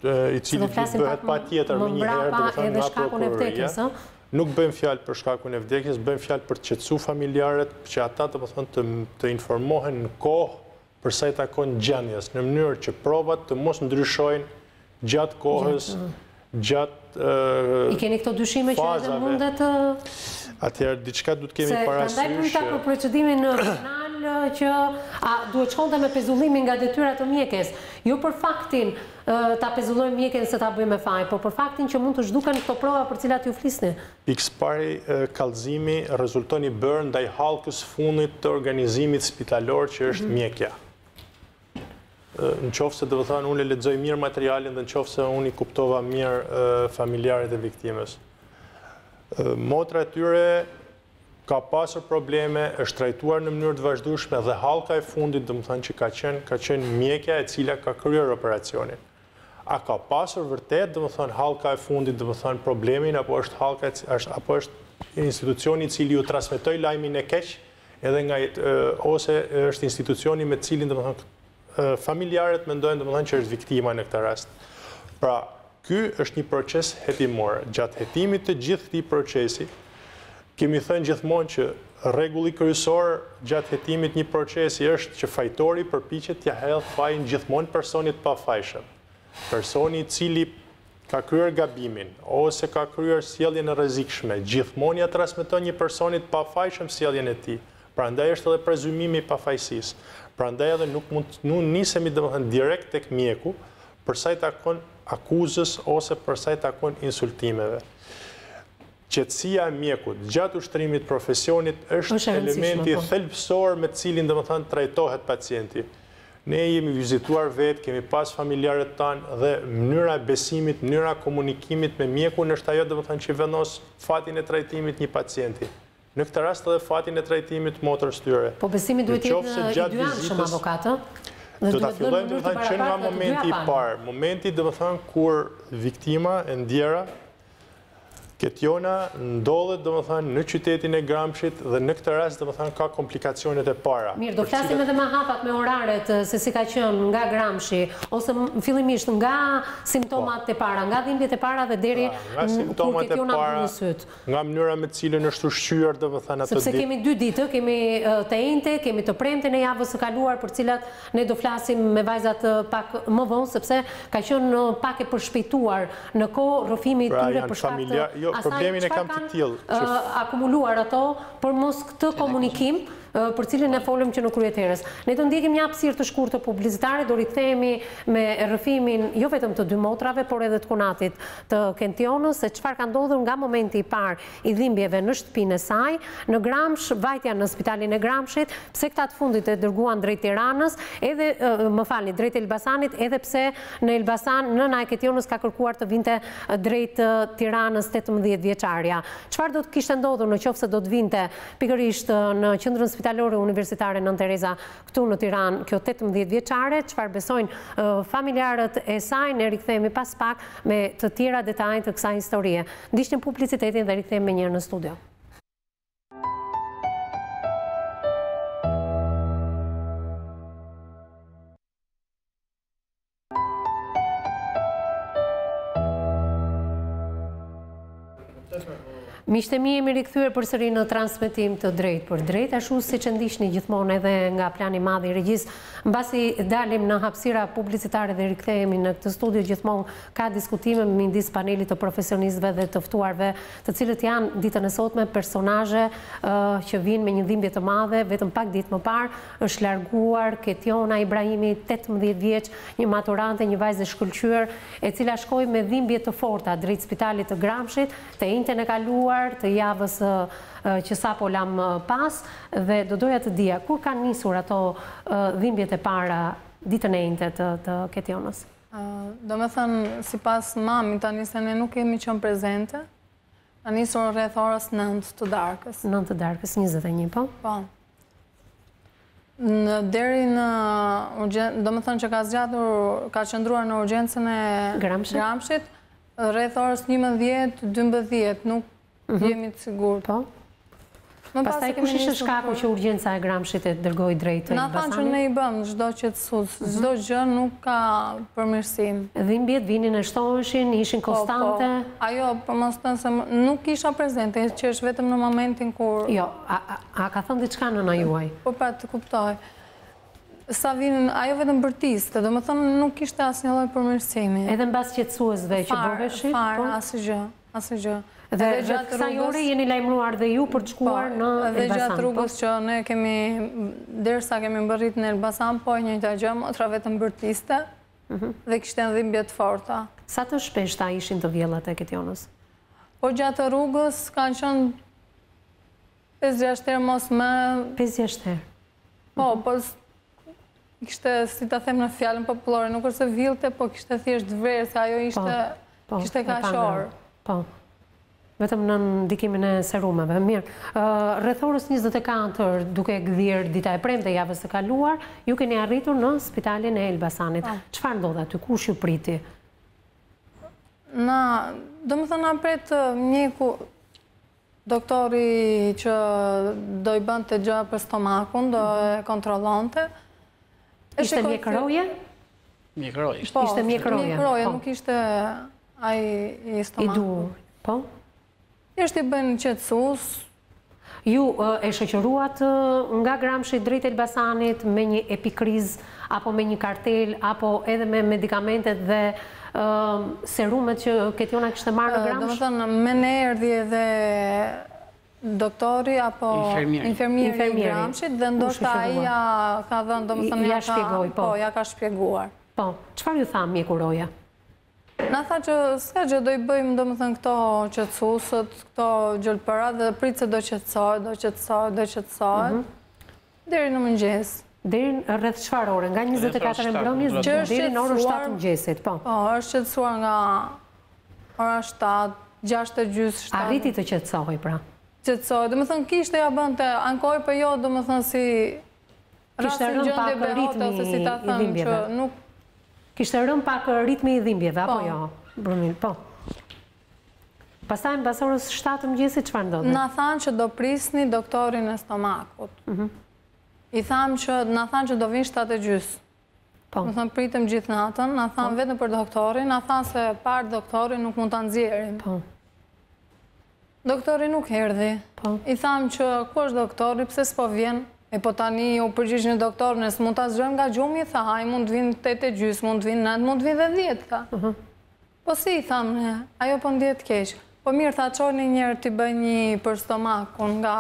Speaker 3: i cili bëhet patjetër më një herë domethënë nga prokuroria. Nuk bëjmë fjalë për shkakun e vdekjes, bëjmë fjalë për të qetësuar familjarët, që ata domethënë të informohen në kohë për sa i takon gjendjes, në mënyrë që provat të mos ndryshojnë gjatë kohës, gjatë
Speaker 1: I keni këto dyshime që edhe mundet
Speaker 3: atëherë diçka duhet kemi parasysh.
Speaker 1: Prandaj pyeta për procedimin penal që duhet shkonte me pezullimin nga detyrat të mjekes, jo për faktin ta pezullojmë mjeken se ta bëjmë me faj, por për faktin që mund të zhduken këto prova për cilat ju flisni.
Speaker 3: Pikë pari kallëzimi rezulton i bërë ndaj hallkës fundit të organizimit spitalor që është mjekja. Në qoftë se domethënë unë lexoj mirë materialin dhe në qoftë se unë i kuptova mirë familjarët e viktimës. Motra e tyre ka pasur probleme, është trajtuar në mënyrë të vazhdueshme dhe hallka e fundit domethënë që ka qenë mjekja e cila ka kryer operacionin. A ka pasur vërtet domethënë hallka e fundit domethënë problemin apo është institucioni i cili ju transmetoi lajmin e keq edhe ose është institucioni me cilin domethënë familjarët mendojnë domethënë që është viktima në këtë rast. Pra, ky është një proces hetimor. Gjatë hetimit të gjithë këtij procesi, kemi thënë gjithmonë që rregulli kryesor gjatë hetimit një procesi është që fajtori përpiqet t'ia hedhë fajin gjithmonë personit pa fajshëm. Personi i cili ka kryer gabimin ose ka kryer sjelljen e rrezikshme, gjithmonë ja transmeton një personit pa fajshëm sjelljen e tij. Prandaj është edhe prezumimi i pafajësisë. Prandaj edhe nuk nisemi domethënë direkt tek mjeku për sa i takon akuzës ose për sa i takon insultimeve. qetësia e mjekut gjatë ushtrimit profesionit është elementi thelbësor me cilin domethënë trajtohet pacienti. Ne jemi vizituar vetë, kemi pas familjarët tanë dhe mënyra e besimit, mënyra e komunikimit me mjekun është ajo domethënë që vendos fatin e trajtimit një pacienti. Në këtë rast edhe fatin e trajtimit motrës tyre.
Speaker 1: Po besimi duhet jetë i dyanshëm avokatë.
Speaker 3: Do ta fillojmë domethënë që nga momenti i parë, momenti domethënë kur viktima e ndjera Ketjona ndodhet domethënë në qytetin e Gramshit dhe në këtë rast domethënë ka komplikacionet e para.
Speaker 1: Mirë, do flasim edhe më hapat me oraret se si ka qenë nga Gramshi ose fillimisht nga simptomat e para, nga dhimbjet e para dhe deri kur Ketjona mbyll syt.
Speaker 3: Nga mënyra me cilën është ushqyer domethënë atë ditë.
Speaker 1: Sepse kemi 2 ditë, kemi të enjte, kemi të premte në javës së kaluar për cilat ne do flasim me vajzat pak më vonë sepse ka qenë pak e përshpejtuar në kohë rrëfimi i tyre për shkak të
Speaker 3: problemin e kam të tillë.
Speaker 1: Akumuluar ato për mos këtë komunikim për cilin e folëm që në kryeterës. Ne do ndjekim një hapësirë të shkurtër publicitare, do rikthehemi me rrëfimin jo vetëm të 2 motrave, por edhe të kunatit të Ketjonës, se çfarë ka ndodhur nga momenti i parë i dhimbjeve në shtëpinë e saj, në Gramsh, vajtja në spitalin e Gramshit, pse këta të fundit e dërguan drejt Tiranës, edhe drejt Elbasanit, edhe pse në Elbasan nëna e Ketjonës ka kërkuar të vinte drejt Tiranës 18 vjeçarja. Çfarë do të kishte ndodhur nëse do të vinte pikërisht në qendrën spitalore universitare Nën Tereza këtu në Tiranë, kjo 18 vjeçare, çfarë besojnë familjarët e saj, ne rikthehemi pas pak me të tjera detaje të kësaj historie. Ndiqni publicitetin dhe rikthehemi menjëherë në studio. Miqtë e mi, jemi rikthyer përsëri në transmetim të drejt për drejt, ashtu siç e ndiqni gjithmonë edhe nga plani i madh i regjisë, mbasi dalim në hapësira publicitare dhe rikthehemi në këtë studio, gjithmonë ka diskutime midis panelit të profesionistëve dhe të ftuarve, të cilët janë ditën e sotme personazhe që vinë me një dhimbje të madhe. Vetëm pak ditë më parë është larguar Ketjona Ibrahimit, 18 vjeç, një maturante, një vajzë e shkëlqyer, e cila shkoi me dhimbje të forta drejt spitalit të Gramshit, të njëjtën e kaluar të javës që sapo lam pas, dhe do doja të dija kur kanë nisur ato dhimbjet e para ditën e njëjtë të Ketjonës.
Speaker 5: Do me thënë, sipas mamit, tani se ne nuk kemi qenë prezente, ka nisur rreth orës 9 të darkës.
Speaker 1: 9 të darkës, 21, po?
Speaker 5: Po. Deri në urgjencë, do me thënë që ka qëndruar në urgjencën e Gramshit, rreth orës 11-12, nuk jemi të sigurt.
Speaker 1: Po? Pastaj kush ishte shkaku që urgjenca e Gramshit e dërgoi drejt Elbasanit?
Speaker 5: Na thanë që ne i bëm çdo qetësues, çdo gjë nuk ka përmirësim.
Speaker 1: Dhimbjet vinin e shtoheshin, ishin konstante?
Speaker 5: Ajo, për mos thënë se nuk isha prezente, që është vetëm në momentin kur...
Speaker 1: Jo, a ka thënë diçka nëna juaj?
Speaker 5: Po pra të kuptoj. Sa vinin, ajo vetëm bërtiste, do më thënë nuk ishte asnjë lloj përmirësimi.
Speaker 1: Edhe mbas qetësuesve që bëheshin?
Speaker 5: Fare, asgjë.
Speaker 1: Dhe gjatë kësaj ore jeni lajmëruar dhe ju për të shkuar në Elbasan?
Speaker 5: Dhe gjatë rrugës që ne kemi, derisa kemi mbërrit në Elbasan, po njëjta gjë, motra vetëm bërtiste dhe kishte dhimbje të forta.
Speaker 1: Sa të shpeshta ishin të vjellat e Ketjonës?
Speaker 5: Po gjatë rrugës kanë qenë 5-6 herë mos më...
Speaker 1: 5-6 herë?
Speaker 5: Po, kishte, si ta them në fjalën popullore, nuk është se vilte, po kishte thjesht vrerë, se ajo kishte kaqor.
Speaker 1: Po. Vetëm në ndikimin e serumeve. Mirë, rreth orës 24, duke gdhir dita e premte javës së kaluar, ju keni arritur në spitalin e Elbasanit. Çfarë ndodhi aty? Kush ju priti?
Speaker 5: Do më thënë, na pret mjeku, doktori që do i bënte gjë për stomakun, do e kontrollonte.
Speaker 1: Ishte mjekëroje?
Speaker 6: Mjekëroje.
Speaker 1: Ishte mjekëroje,
Speaker 5: nuk ishte ai i stomakut.
Speaker 1: I dur, po?
Speaker 5: Ishte i bënë qetësues.
Speaker 1: Ju e shoqëruat nga Gramshi drejt Elbasanit me një epikriz, apo me një kartel, apo edhe me medikamentet dhe serumet që Ketjona kishte marrë në Gramsh?
Speaker 5: Do më thënë, me ne erdhi edhe doktori, apo infermieri i Gramshit, dhe ndoshta aia ka dhënë, do më thënë,
Speaker 1: ja shpjegoj, po.
Speaker 5: Ja ka shpjeguar.
Speaker 1: Po, çfarë ju tha mjekuroja?
Speaker 5: Na tha që s'ka që do I bëjmë do më thënë këto qetësusët, këto gjëlpëra dhe pritë se do qetësohet, deri në mëngjes.
Speaker 1: Deri rreth çfarë ore? Nga 24 e mbrëmjes deri në orën 7 mëngjesit, po.
Speaker 5: Po, është qetësuar nga ora 7, 6:30, 7.
Speaker 1: Arriti të qetësohej pra.
Speaker 5: Qetësohet, do më thënë kishte ja bënte ankoj, për jo do më thënë si
Speaker 1: kishte rënë pak ritmi I dhimbjeve. Kishte rënë pak ritmi I dhimbjeve, apo jo? Brumil, po. Pastaj mbas orës 7 mëngjesit çfarë ndodhi?
Speaker 5: Na thanë që do prisni doktorin e stomakut. Na thanë që do vinë 7:30. Më thënë pritëm gjithë natën, na thanë vetëm për doktorin, na thanë se parë doktorin nuk mund ta nxjerrin. Doktori nuk erdhi. I thamë që ku është doktori, pse s'po vjen? E po tani u përgjigj një doktor, nëse mund ta zgjojmë nga gjumi, tha, haj, mund të vinë 8:30, mund të vinë 9, mund të vinë dhe 10, tha. Po si, thamë ne, ajo po ndjet keq. Po mirë, tha, çojni njërë t'i bëj një për stomakun nga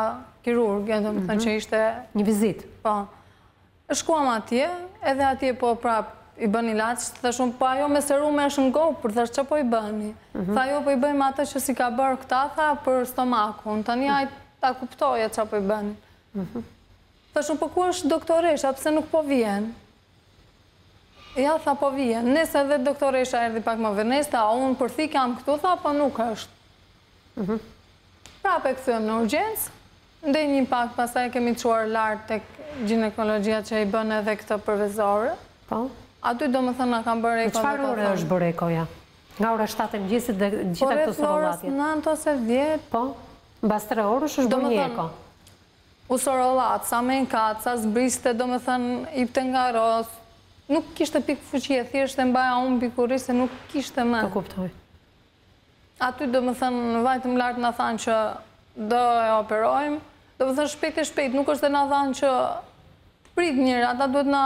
Speaker 5: kirurgje, do më thënë që ishte...
Speaker 1: Një vizit.
Speaker 5: Po. Shkuam atje, edhe atje po prap I bën ilaç, thashun, po ajo me serume është në gopur, thash që po I bëni? Tha, jo, po I bëjmë atë që si ka bërë këta, tha, për stomakun. Tani aj ta kuptoja që po I bëni. Thashun, po ku është doktoresha, pse nuk po vjen? Ja, tha, po vjen. Nese edhe doktoresha erdi pak më vërnes, tha, unë përthik jam këtu, tha, po nuk është. Prap e këthujem në urgjencë, ndej një pak, pasaj kemi quar lartë tek ginekologjia që I bën edhe këtë përvezore.
Speaker 1: Po.
Speaker 5: Aty do më thënë na kam bërë eko.
Speaker 1: Çfarë ore është bërë ekoja? Nga ora 7 e mëngjesit dhe gjitha këto sorollatje?
Speaker 5: Po, rreth orës 9 ose 10.
Speaker 1: Po, mbas 3 orësh është bërë një eko.
Speaker 5: U sorollat, sa me në katë, sa zbriste, do më thënë, ipte nga ros. Nuk kishte pikë fuqie, thjesht e mbaja unë pikuri se nuk kishte më.
Speaker 1: Të kuptoj.
Speaker 5: Aty do më thënë, vajtëm lartë na thanë që do e operojmë. Do më thënë shpejt e shpejt, nuk është e na thanë që prit njërë, ata duhet na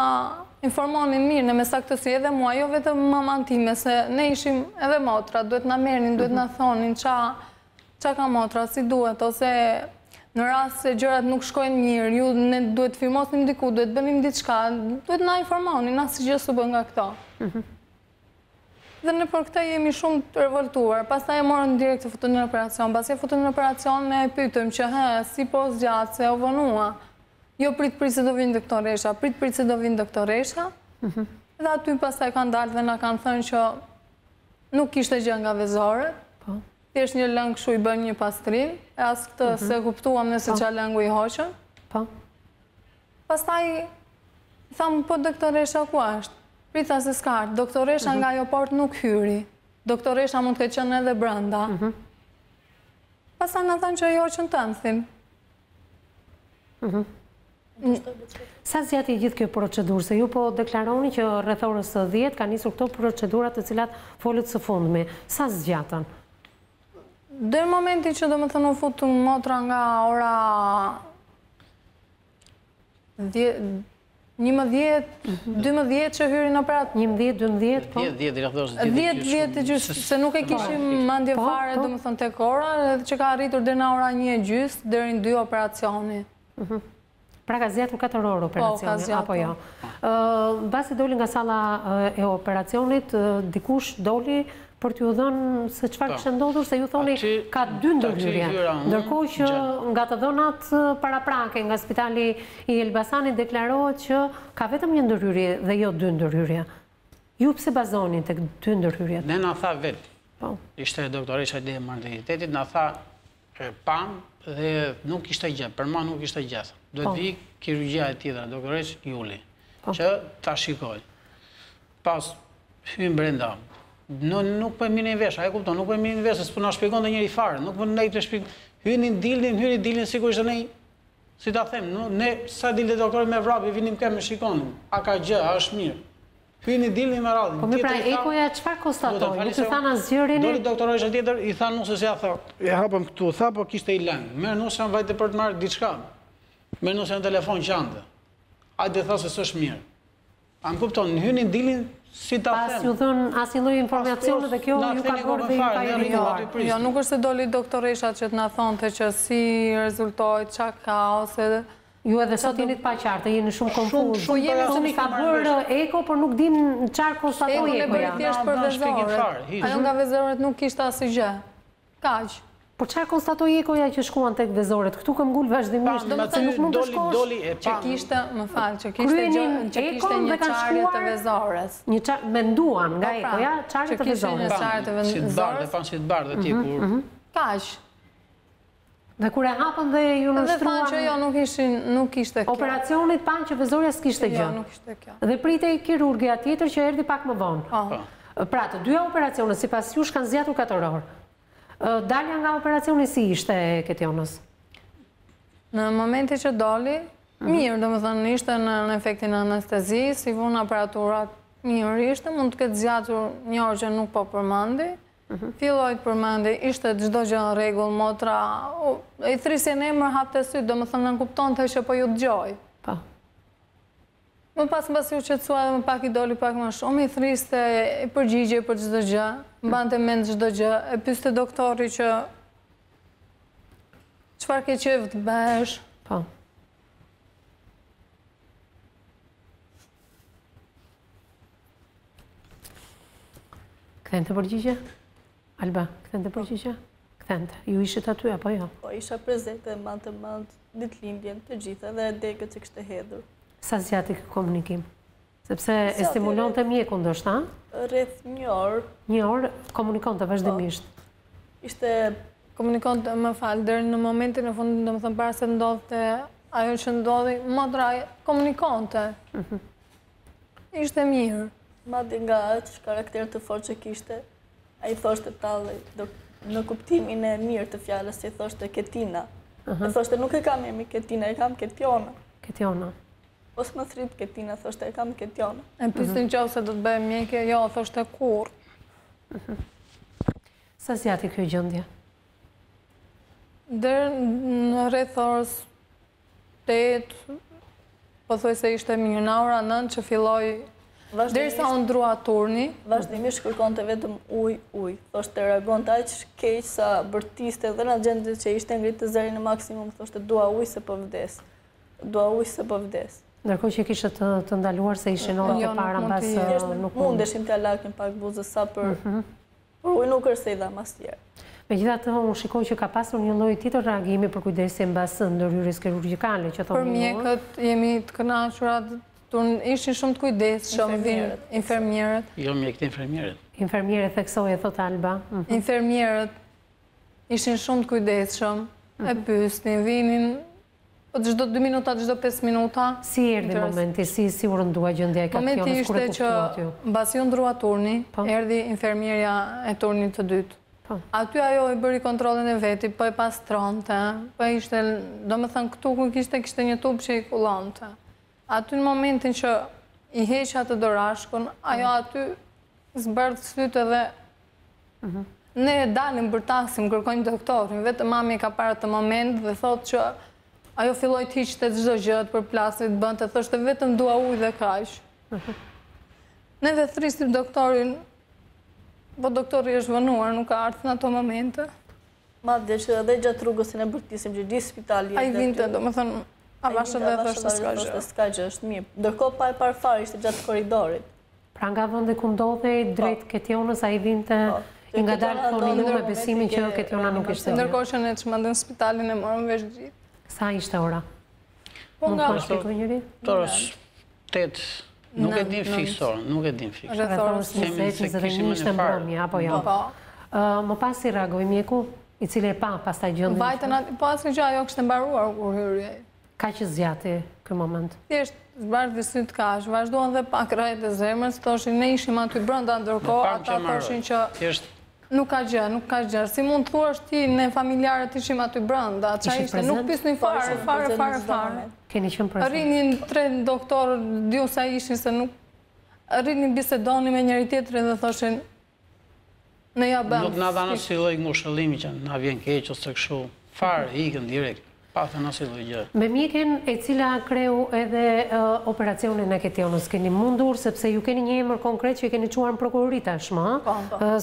Speaker 5: informonin mirë në me saktësi edhe mua, jo vetëm maman time, se ne ishim edhe motra, duhet na mernin, duhet na thonin qa ka motra, si duhet, ose në rast se gjërat nuk shkojnë mirë, ju ne duhet firmosim diku, duhet bënim diçka, duhet na informonin, asë gjë su bën nga këto. Dhe në për këta jemi shumë të revoltuar, pas ta e morën direkt të futën në operacion, pas e futën në operacion ne e pytëm që si po zgjatë, se o vonua. Jo prit se do vinë doktoresha, prit se do vinë doktoresha. Dhe aty pas ta e kanë dalë dhe na kanë thënë që nuk kishte gjë nga vezore. Thjesht një lëngë shu I bën një pastrim, e as këtë se kuptuam nëse qa lëngu I hoqën. Pas ta I thamë, po doktoresha ku ashtë? Prita se s'kartë, doktoresha nga jo port nuk hyri. Doktoresha mund të qenë edhe brenda. Pas ta në thënë që jo që në tëmëthim.
Speaker 1: Sa zgjati gjithë kjo procedurë? Se ju po deklaroni që rreth orës 10 ka nisur këto procedurat të cilat folët së fundmi. Sa zgjatën?
Speaker 5: Dërë momenti që do më thënë u futu motra nga ora 11, 12 që hyri në operat.
Speaker 1: 11, 12, po?
Speaker 5: 10 gjysë, se nuk e kishim mandje fare, do më thënë tek ora, që ka arritur dhe në ora 1:30, deri në 2 operacioni.
Speaker 1: Pra ka zgjatur 4 orë operacioni, apo jo? Basi doli nga salla e operacionit, dikush doli për t'ju dhënë se çfarë kishte ndodhur, se ju thoni ka 2 ndërhyrje. Ndërkohë që nga të dhënat paraprake nga spitali I Elbasanit deklarohet që ka vetëm një ndërhyrje dhe jo 2 ndërhyrje. Ju pse bazoni tek 2 ndërhyrjet?
Speaker 6: Ne na tha vetë. Ishte doktoresha e maternitetit, na tha pam dhe nuk ishte gjë, për ma nuk ishte gjë. Duhet vi kirurgjia e tjetër, doktoresh Juli, që ta shikoj. Pas hym brenda. Nuk po e mirë vesh, a e kupton, nuk po e mirë vesh, s'po na shpjegon të njëri fare, nuk po ne të shpjegoj. Hynin dilnin sigurisht ne, si ta them, ne sa dilte doktori me vrapi, vinim këtu me shikonin. A ka gjë, a është mirë. Hynin dilnin me radhë.
Speaker 1: Po më pra ekoja çfarë konstatoi? Nuk i thanë asgjërin.
Speaker 6: Doli doktoresha tjetër, I thanë nuse se ja tha, e hapëm këtu, tha po kishte I lënë. Merr nuse vajte për të marrë diçka. Merr nuse në telefon qante. Hajde tha se s'është mirë. A më kupton, hynin dilnin si ta them.
Speaker 1: Pas ju dhën asnjë lloj informacioni dhe kjo ju ka bërë dhe ju ka irrituar.
Speaker 5: Jo, nuk është se doli doktoresha që të na thonte që si rezultoi, çka ka ose
Speaker 1: Ju edhe sot jeni të paqartë, jeni shumë konfuz. Thoni ka bërë eko, por nuk dim çfarë konstatoi ekoja.
Speaker 5: Thjesht për vezoret. Ajo nga vezoret nuk kishte asgjë. Kaq.
Speaker 1: Por çfarë konstatoi ekoja që shkuan tek vezoret? Këtu kam ngul vazhdimisht, domethënë nuk mund të shkosh.
Speaker 5: Që kishte, më fal, që kishte një çarje të vezores.
Speaker 1: Një çarje menduan nga ekoja, çarje të vezores.
Speaker 6: Si të bardhë, pan si të bardhë atje kur.
Speaker 5: Kaq.
Speaker 1: Dhe kur e hapën dhe ju
Speaker 5: Dhe
Speaker 1: nështruan...
Speaker 5: thanë që jo, nuk ishte kjo.
Speaker 1: Operacionit panë që vezorja s'kishte gjë.
Speaker 5: Jo, nuk ishte kjo.
Speaker 1: Dhe pritej kirurgia tjetër që erdhi pak më vonë. Pra, të dyja operacionet, sipas jush, kanë zgjatur 4 orë. Dalja nga operacioni si ishte, Ketjonës?
Speaker 5: Në momenti që doli, mirë, domethënë ishte në efektin anestezi, si vunë aparaturat mirë ishte, mund të ketë zgjatur një orë që nuk po përmendi. Filloj të përmendi, ishte çdo gjë në rregull, motra, i thrisjen emër hapte syt, domethënë në kuptonte që po ju dëgjoj.
Speaker 1: Po.
Speaker 5: Më pas u qetësua dhe më pak i doli pak më shumë, i thriste, i përgjigje për çdo gjë, mbante mend çdo gjë, e pyeste doktori që çfarë ke qejf të bësh?
Speaker 1: Po. Kthente përgjigje? Alba, kthente përgjigje? Kthente. Ju ishit aty apo jo?
Speaker 7: Po, isha prezente, mbante mend ditëlindjen të gjitha dhe dekët që kishte hedhur.
Speaker 1: Sa zgjati ky komunikim? Sepse e stimulonte mjeku ndoshta?
Speaker 7: Rreth një orë.
Speaker 1: Një orë komunikonte vazhdimisht.
Speaker 7: Ishte
Speaker 5: komunikonte, më fal, deri në momentin e fundit, domethënë para se ndodhte ajo që ndodhi, motra komunikonte. Ishte mirë.
Speaker 7: Madje nga atë karakter të fortë që kishte, ai thoshte talli në kuptimin e mirë të fjalës, si thoshte Ketina. E thoshte nuk e kam emrin Ketina, e kam Ketjona.
Speaker 1: Ketjona.
Speaker 7: Ose më thrit Ketina, thoshte e kam Ketjona.
Speaker 5: E pyesën nëse do të bëjmë mjekje, jo, thoshte kurr.
Speaker 1: Sa zgjati kjo gjendje?
Speaker 5: Deri në rreth orës 8, pothuajse ishte minora 9 që filloi. Derisa u ndrua turni,
Speaker 7: vazhdimisht kërkonte vetëm ujë. Thoshte reagonte aq keq sa bërtiste dhe në gjendje që ishte ngritë zërin në maksimum, thoshte dua ujë se po vdes. Dua ujë se po vdes.
Speaker 1: Ndërkohë që kishte të ndaluar se ishin orë të para mbas
Speaker 7: nuk mundeshin t'ia lagnin pak buzës sa për ujë nuk kërcej dha asnjëherë.
Speaker 1: Megjithatë, unë shikoj që ka pasur një lloj tjetër reagimi për kujdesje mbas ndërhyrjes kirurgjikale, që thonë.
Speaker 5: Për mjekët jemi të kënaqura, ishin shumë të kujdesshëm, infermierët.
Speaker 6: Jo mjekët, infermierët.
Speaker 1: Infermierët theksoi, thot Alba.
Speaker 5: Infermierët ishin shumë të kujdesshëm, e pyesnin, vinin çdo 2 minuta, çdo 5 minuta.
Speaker 1: Si erdhi momenti, si u rëndua gjendja e Ketjonës?
Speaker 5: Momenti ishte që mbasi u ndrua turni, erdhi infermierja e turnit të dytë. Aty ajo i bëri kontrollin e veti, po e pastronte, po ishte, domethënë këtu ku kishte një tub që i kullonte. Aty në momentin që i heq atë dorashkun, ajo aty zbardh sytë dhe ne dalim bërtasim, kërkojnë doktorin, vetëm mami ka para të moment dhe thotë që ajo filloi të hiqte çdo gjë, të përplaste, të bënte, thoshte vetëm dua ujë dhe kaq. Ne dhe thrisim doktorin, po doktori është vënuar, nuk ka ardhur në ato momente.
Speaker 7: Madje që edhe gjatë rrugës ne bërtisim që gjithë spitali.
Speaker 5: Ai vinte, domethënë avashë dhe thoshte
Speaker 7: s'ka gjë, është mirë. Ndërkohë pa e parë fare ishte gjatë korridorit.
Speaker 1: Pra nga vendi ku ndodhej drejt Ketjonës ai vinte ngadalë thoni ju me besimin që Ketjona nuk ishte.
Speaker 5: Ndërkohë që ne çmendën spitalin e morëm vesh gjithë.
Speaker 1: Sa ishte ora?
Speaker 5: Po nga
Speaker 1: shpjegoj njëri?
Speaker 6: Orës 8. Nuk e din fiksorën, nuk e din fiksorën.
Speaker 1: Rreth orës 21 ishte mbrëmje, apo jo? Më pas si reagoi mjeku, i cili e pa pastaj gjendjen?
Speaker 5: Vajtën aty, po asnjë gjë, ajo kishte mbaruar kur hyrje.
Speaker 1: Ka që zgjati ky moment?
Speaker 5: Thjesht zbardhi syt kaq, vazhduan dhe pak rreth e zemrës, thoshin ne ishim aty brenda ndërkohë, ata thoshin që nuk ka gjë. Si mund të thuash ti ne familjarët ishim aty brenda, çfarë ishte? Nuk pyesnin fare.
Speaker 1: Keni qenë prezent?
Speaker 5: Rrinin 3 doktorë, diu sa ishin se nuk rrinin bisedonin me njëri tjetrin dhe thoshin ne ja bëmë.
Speaker 6: Nuk na dhanë si lloj ngushëllimi që na vjen keq ose kështu. Fare ikën direkt. Patën asnjë lloj gjë.
Speaker 1: Me mjeken e cila kreu edhe operacionin e Ketjonës, keni mundur, sepse ju keni një emër konkret që i keni quar në prokurori tashmë,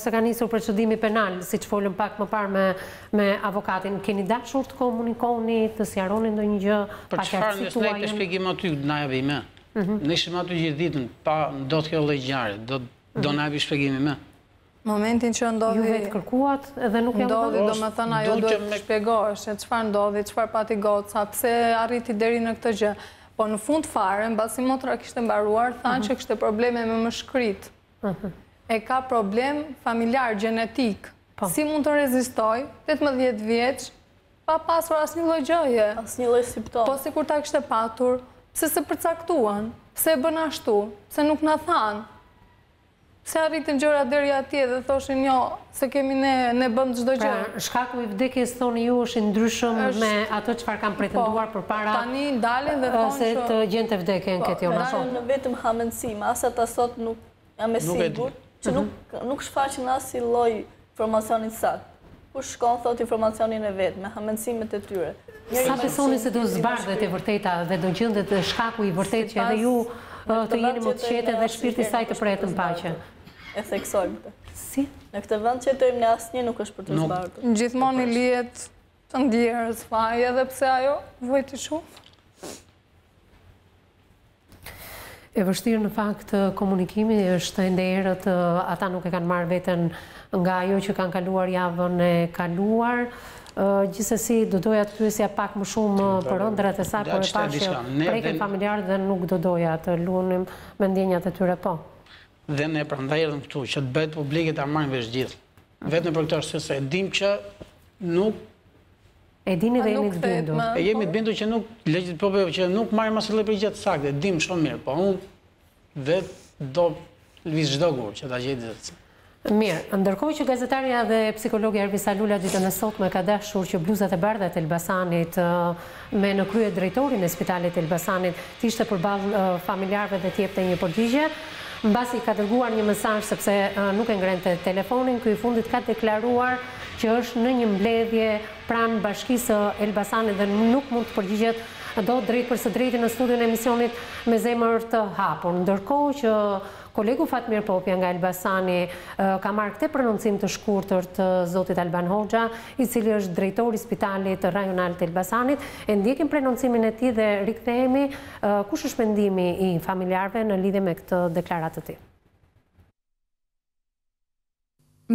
Speaker 1: se ka nisur procedimi penal, siç folëm pak më parë me avokatin. Keni dashur të komunikoni, të sqaroni ndonjë gjë,
Speaker 6: Për çfarë ne s'ke shpjegim aty na javi më? Ne ishim aty gjithë ditën, pa do të kjo lloj gjare, do na javi shpjegimin më.
Speaker 5: Momentin që ndodhi...
Speaker 1: Ju vetë kërkuat edhe nuk janë
Speaker 5: ndodhi, do me thënë ajo duhet të shpjegohesh, çfarë ndodhi, çfarë pati goca, pse arriti deri në këtë gjë. Po në fund fare, mbasi motra kishte mbaruar, thanë që kishte probleme me mëshkrit. E ka problem familjar, gjenetik. Si mund të rezistoj, 18 vjeç, pa pasur asnjë lloj gjëje.
Speaker 7: Asnjë lloj simptom.
Speaker 5: Po sikur ta kishte patur, pse se përcaktuan, pse e bën ashtu, pse nuk na thanë. Se arritën gjëra deri atje dhe thoshin jo, se kemi ne bëm çdo gjë.
Speaker 1: Pra, shkaku i vdekjes thoni ju është ndryshëm me ato çfarë kanë pretenduar përpara.
Speaker 5: Tani ndalin dhe thonë
Speaker 1: se të gjente vdekjen Ketjona.
Speaker 7: Në vetëm hamendësim, as ata sot nuk jam e sigurt që nuk shfaqin asnjë lloj informacioni sakt. Kush shkon thot informacionin e vet me hamendësimet e tyre.
Speaker 1: Sa besoni se do zbardhet e vërteta dhe do gjendet shkaku i vërtet që edhe ju të jeni më të qetë dhe shpirti saj të pretë në paqe?
Speaker 7: E theksojmë këtë.
Speaker 1: Si?
Speaker 7: Në këtë vend që jetojmë ne asnjë nuk është për të zbardhur.
Speaker 5: Gjithmonë i lihet të ndjerës faj edhe pse ajo vojti shumë.
Speaker 1: E vështirë në fakt komunikimi është ende herët ata nuk e kanë marrë veten nga ajo që kanë kaluar javën e kaluar. Gjithsesi do doja të pyesja pak më shumë për ëndrat e saj, por e pashë preken familjarët dhe nuk do doja të luanim me ndjenjat e tyre po.
Speaker 6: Dhe ne prandaj erdhëm këtu që të bëhet publike ta marrin vesh gjithë. Vetëm për këtë arsye se e dim që nuk
Speaker 1: e dini dhe jemi të bindur.
Speaker 6: E jemi të bindur që nuk marrim asnjë lloj përgjigje të saktë, e dim shumë mirë, po unë vetë do lëviz çdo gur që ta gjej gjithë.
Speaker 1: Mirë, ndërkohë që gazetarja dhe psikologja Evis Ahmeti ditën e sotme ka dashur që bluzat e bardha të Elbasanit me në krye drejtorin e spitalit Elbasanit të ishte përballë familjarëve dhe të jepte një përgjigje. Mbasi ka dërguar një mesazh sepse nuk e ngrente telefonin, ky i fundit ka deklaruar që është në një mbledhje pranë bashkisë Elbasanit dhe nuk mund të përgjigjet do drejt për së drejti në studion e emisionit me Zemer të Hapur. Ndërkohë që kolegu Fatmir Popja nga Elbasani ka marrë këtë prononcim të shkurtër të zotit Alban Hoxha, i cili është drejtori i spitalit rajonal të Elbasanit. E ndjekim prononcimin e tij dhe rikthehemi. Kush është mendimi i familjarëve në lidhje me këtë deklaratë të tij?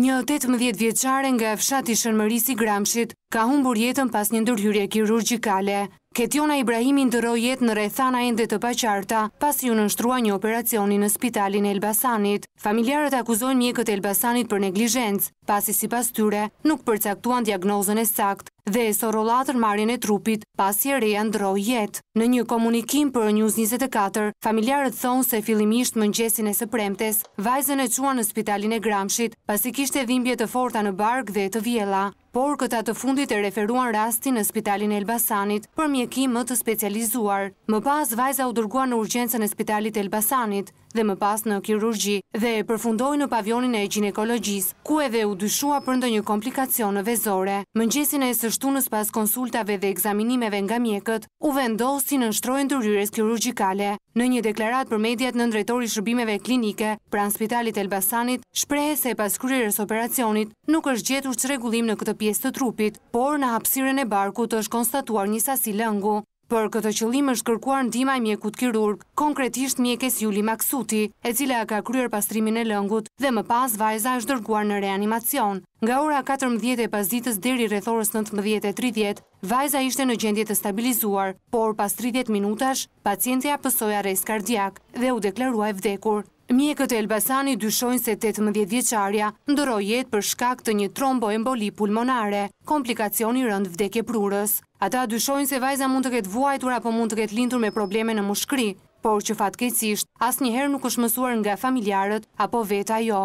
Speaker 2: Një 18 vjeçare nga fshati Shënmërisë i Gramshit ka humbur jetën pas një ndërhyrje kirurgjikale. Ketjona Ibrahimit ndërroi jetë në rrethana ende të paqarta pasi u nënshtrua një operacioni në spitalin e Elbasanit. Familjarët akuzojnë mjekët e Elbasanit për neglizhencë, pasi sipas tyre nuk përcaktuan diagnozën e saktë dhe e sorollatën marrjen e trupit pasi e reja ndroi jetë. Në një komunikim për News 24, familjarët thonë se fillimisht mëngjesin e së premtes, vajzën e çuan në spitalin e Gramshit pasi kishte dhimbje të forta në bark dhe të vjella. Por këta të fundit e referuan rastin në spitalin e Elbasanit për mjekim më të specializuar. Më pas, vajza u dërguar në urgjencën e spitalit e Elbasanit dhe më pas në kirurgji dhe e përfundoi në pavionin e ginekologjisë, ku edhe u dyshua për ndonjë komplikacion vezore. Mëngjesin e së shtunës pas konsultave dhe ekzaminimeve nga mjekët, u vendosi në nënshtrojën ndërhyrjes kirurgjikale. Në një deklarat për mediat në drejtori i shërbimeve klinike pranë spitalit e Elbasanit, shpreh se pas kryerjes operacionit nuk është gjetur çrregullim në këtë pjesë të trupit, por në hapësirën e barkut është konstatuar një sasi lëngu. Për këtë qëllim është kërkuar ndihma e mjekut kirurg, konkretisht mjekes Juli Maksuti, e cila ka kryer pastrimin e lëngut dhe më pas vajza është dërguar në reanimacion. Nga ora 14 e pasdites deri rreth orës 19:30, vajza ishte në gjendje të stabilizuar, por pas 30 minutash, pacientja pësoi arrest kardiak dhe u deklarua e vdekur. Mjekët e Elbasanit dyshojnë se 18 vjeçarja ndërroi jetë për shkak të një tromboemboli pulmonare, komplikacioni rënd vdekje prurës. Ata dyshojnë se vajza mund të ketë vuajtur apo mund të ketë lindur me probleme në mushkëri, por që fatkeqësisht asnjëherë nuk është mësuar nga familjarët apo vetë ajo.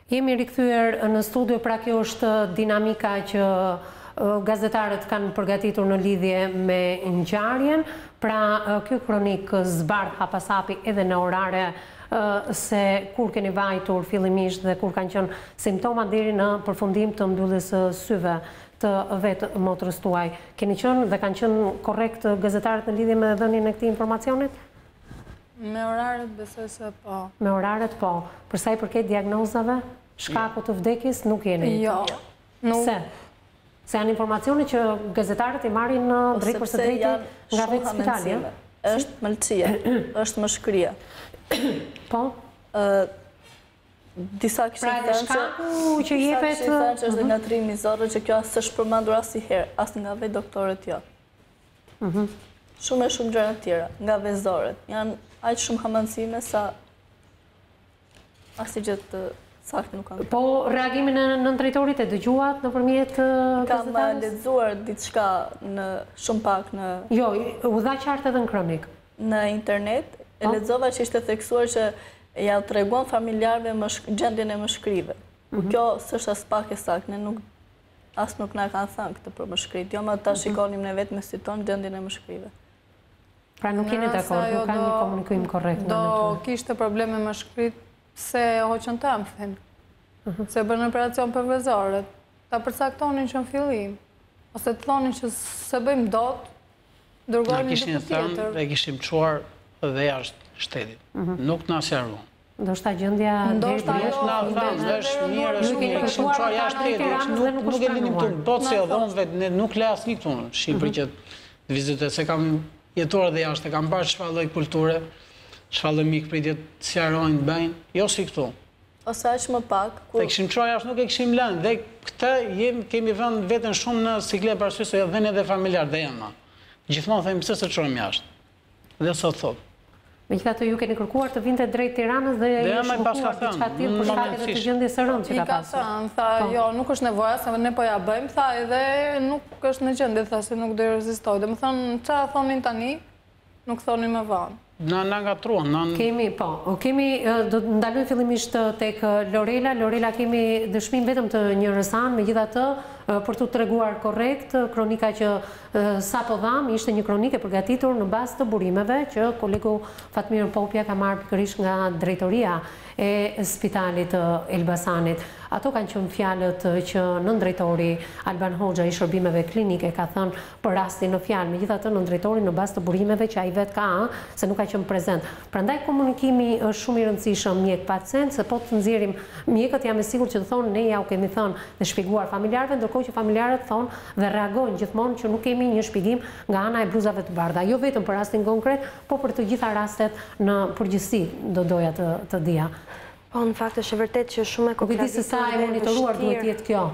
Speaker 1: Jemi rikthyer në studio, pra kjo është dinamika që gazetarët kanë përgatitur në lidhje me ngjarjen. Pra, kjo kronik zbardh hapasapi edhe në orare se kur keni vajtur fillimisht dhe kur kanë qenë simptomat deri në përfundim të mbylljes së syve të vetë motrës tuaj. Keni qenë dhe kanë qenë korrekt gazetarët në lidhje me dhënien e këtij informacionit?
Speaker 5: Me oraret besoj se po.
Speaker 1: Me oraret po. Për sa i përket diagnozave, shkaku të vdekjes nuk jeni.
Speaker 5: Jo.
Speaker 1: Se? Se janë informacione që gazetarët i marrin drejt për së drejti nga vetë spitali.
Speaker 7: Është mëlçia, është mëshkria.
Speaker 1: Po?
Speaker 7: Disa kishin thënë
Speaker 1: që jepet
Speaker 7: që është ngatrimi i zorrë, që kjo s'është përmendur asnjëherë, as nga vetë doktorët jo. Shumë gjëra tjera, nga vetë zorët. Janë aq shumë hamendësime sa asnjë gjë të saktë nuk kanë.
Speaker 1: Po reagimin e nëndrejtorit e dëgjuat nëpërmjet
Speaker 7: kam lexuar diçka në shumë pak në
Speaker 1: Jo, u dha qartë edhe në kronik.
Speaker 7: Në internet e lexova që ishte theksuar që ja tregon familjarëve gjendjen e mëshkrive. Kjo s'është as pak e saktë, ne nuk na kanë thënë këtë për mëshkrit. Jo, më ta shikonim ne vetë me sy tonë gjendjen e mëshkrive.
Speaker 1: Pra nuk jeni dakord, nuk kanë një komunikim korrekt.
Speaker 5: Do kishte probleme me mëshkrit se hoqën temë, se bërë operacion përvezore, ta përcaktonin që në fillim, ose të thonin që se bëjmë dot, dërgojnë një
Speaker 6: tjetër. Na kishin thënë dhe kishim çuar dhe jashtë shtetit. Nuk na sjaru.
Speaker 1: Ndoshta gjendja
Speaker 6: është mirë, është mirë, kishim çuar jashtë shtetit. Nuk e linim këtu, po se edhe unë vetë ne nuk le asnjë këtu në Shqipëri që të vizitoj, se kam jetuar dhe jashtë, kam parë çfarë lloj kulture, çfarë lloj mikpritje sjarojnë, bëjnë, jo si këtu.
Speaker 7: Ose aq më pak.
Speaker 6: Te kishim çuar jashtë, nuk e kishim lënë. Dhe këtë kemi vënë veten shumë në siklet parasysh se edhe ne familjarët dhe jema. Gjithmonë themi pse se çojmë jashtë. Dhe sot thot.
Speaker 1: Megjithatë ju keni kërkuar të vinte drejt Tiranës dhe ju shkuar diçka tillë për shkak të gjendjes së rëndë që ka pasur.
Speaker 5: Tha, jo, nuk është nevoja, se ne po ja bëjmë, tha, edhe nuk është në gjendje, tha, se nuk do të rezistoj. Domethënë, çfarë thonin tani, nuk thonin më vonë.
Speaker 6: Na ngatruan,
Speaker 1: do të ndalojmë fillimisht tek Lorela. Lorela, kemi dëshmim vetëm të një rësan, megjithatë për t'u treguar korrekt, kronika që sapo dham ishte një kronikë e përgatitur në bazë të burimeve që kolegu Fatmir Popja ka marrë pikërisht nga drejtoria e spitalit të Elbasanit. Ato kanë qenë fjalët që nëndrejtori Alban Hoxha i shërbimeve klinike ka thënë për rastin në fjalë, megjithatë nëndrejtori në bazë të burimeve që ai vet ka, se nuk ka qenë prezent. Prandaj komunikimi është shumë i rëndësishëm mjek-pacient, se po të nxjerrim mjekët jam e sigurt që të thonë ne ja u kemi thënë dhe shpjeguar familjarëve, ndërkohë që familjarët thonë dhe reagojnë gjithmonë që nuk kemi një shpjegim nga ana e bluzave të bardha, jo vetëm për rastin konkret, po për të gjitha rastet në përgjithësi do doja të dija.
Speaker 4: Po, në fakt është e vërtet që shumë e
Speaker 1: komplikuar. Nuk e di se sa e monitoruar duhet jetë kjo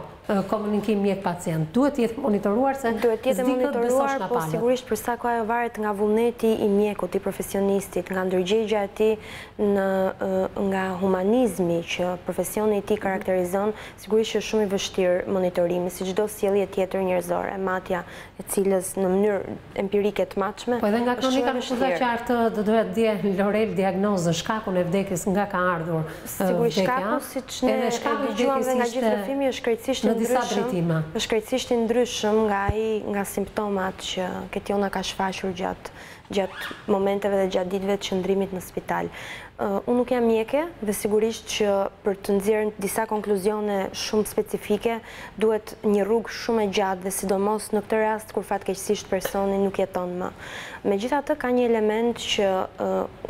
Speaker 1: komunikim mjek-pacient. Duhet jetë monitoruar se
Speaker 4: duhet jetë monitoruar, po sigurisht për sa kohë varet nga vullneti i mjekut, i profesionistit, nga ndërgjegja e tij, nga humanizmi që profesioni i tij karakterizon, sigurisht është shumë i vështirë monitorimi, si çdo sjellje tjetër njerëzore, matja e cilës në mënyrë empirike të matshme.
Speaker 1: Po edhe nga kronika nuk është qartë do duhet dje Lorel diagnozën, shkakun e vdekjes nga ka ardhur.
Speaker 4: Sigurisht shkaku, siç ne dëgjuam dhe nga gjithë rrëfimi, është krejtësisht është krejtësisht i ndryshëm nga simptomat që Ketjona ka shfaqur gjatë momenteve dhe gjatë ditëve të qëndrimit në spital. Unë nuk jam mjeke dhe sigurisht që për të nxjerrë disa konkluzione shumë specifike duhet një rrugë shumë e gjatë dhe sidomos në këtë rast kur fatkeqësisht personi nuk jeton më. Megjithatë ka një element që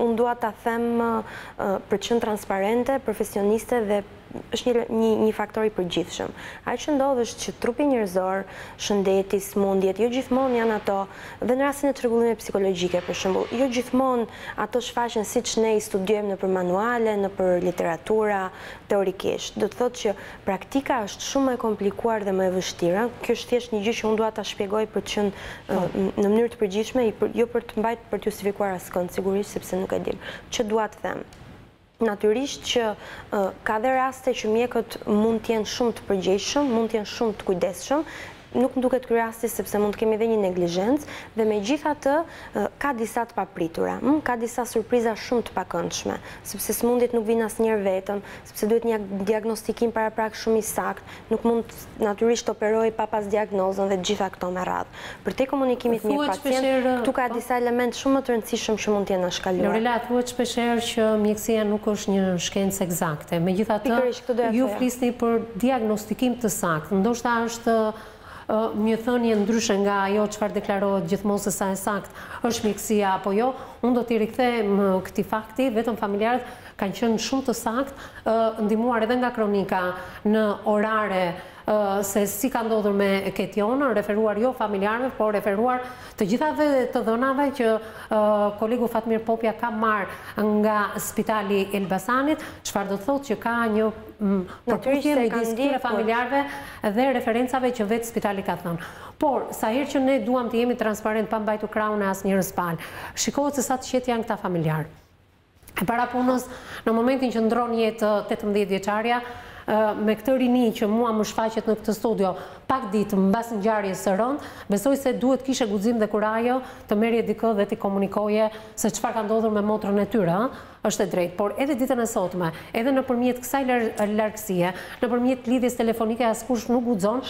Speaker 4: unë dua ta them për të qenë transparente, profesioniste dhe është një faktor i përgjithshëm. Ajo që ndodh është që trupi njerëzor, shëndeti, smundjet, jo gjithmonë janë ato, dhe në rastin e çrregullimeve psikologjike për shembull, jo gjithmonë ato shfaqen siç ne i studiojmë nëpër manuale, nëpër literatura, teorikisht. Do të thotë që praktika është shumë e komplikuar dhe më e vështirë. Kjo është thjesht një gjë që unë dua ta shpjegoj për të qenë në mënyrë të përgjithshme, jo për të mbajtur për të justifikuar askënd, sigurisht sepse nuk e dim. Ç'o dua të them? Natyrisht që ka dhe raste që mjekët mund të jenë shumë të përgjegjshëm, mund të jenë shumë të kujdesshëm, nuk më duket ky rasti sepse mund të kemi edhe një neglizhencë dhe megjithatë ka disa të papritura, ka disa surpriza shumë të pakëndshme, sepse smundjet nuk vijnë asnjëherë vetëm, sepse duhet një diagnostikim paraprak shumë i saktë, nuk mund natyrisht të operoj pa pas diagnozën dhe gjitha këto me radhë. Për te komunikimit me pacient, këtu ka disa elementë shumë më të rëndësishëm që mund të jenë shkaluar.
Speaker 1: Lorela, thuhet shpeshherë që mjekësia nuk është një shkencë eksakte. Megjithatë, ju flisni për diagnostikim të saktë. Ndoshta është një thënie ndryshe nga ajo çfarë deklarohet gjithmonë se sa e saktë është mjekësia apo jo. Unë do t'i rikthem këtij fakti, vetëm familjarët kanë qenë shumë të saktë, ndihmuar edhe nga kronika në orare se si ka ndodhur me Ketjonën, referuar jo familjarëve, por referuar të gjithave të dhënave që kolegu Fatmir Popja ka marrë nga spitali Elbasanit, çfarë do të thotë që ka një përputhje midis këtyre familjarëve dhe referencave që vetë spitali ka thënë. Por, sa herë që ne duam të jemi transparent pa mbajtur krahun e asnjërs palë, shikohet se sa të qetë janë këta familjarë. E para punës, në momentin që ndron jetë 18 vjeçarja, me këtë rini që mua më shfaqet në këtë studio pak ditë mbas ngjarjes së rënd, besoj se duhet kishe guxim dhe kurajo të merrje dikë dhe të komunikoje se çfarë ka ndodhur me motrën e tyre, është e drejtë, por edhe ditën e sotme, edhe nëpërmjet kësaj largësie, nëpërmjet lidhjes telefonike askush nuk guxon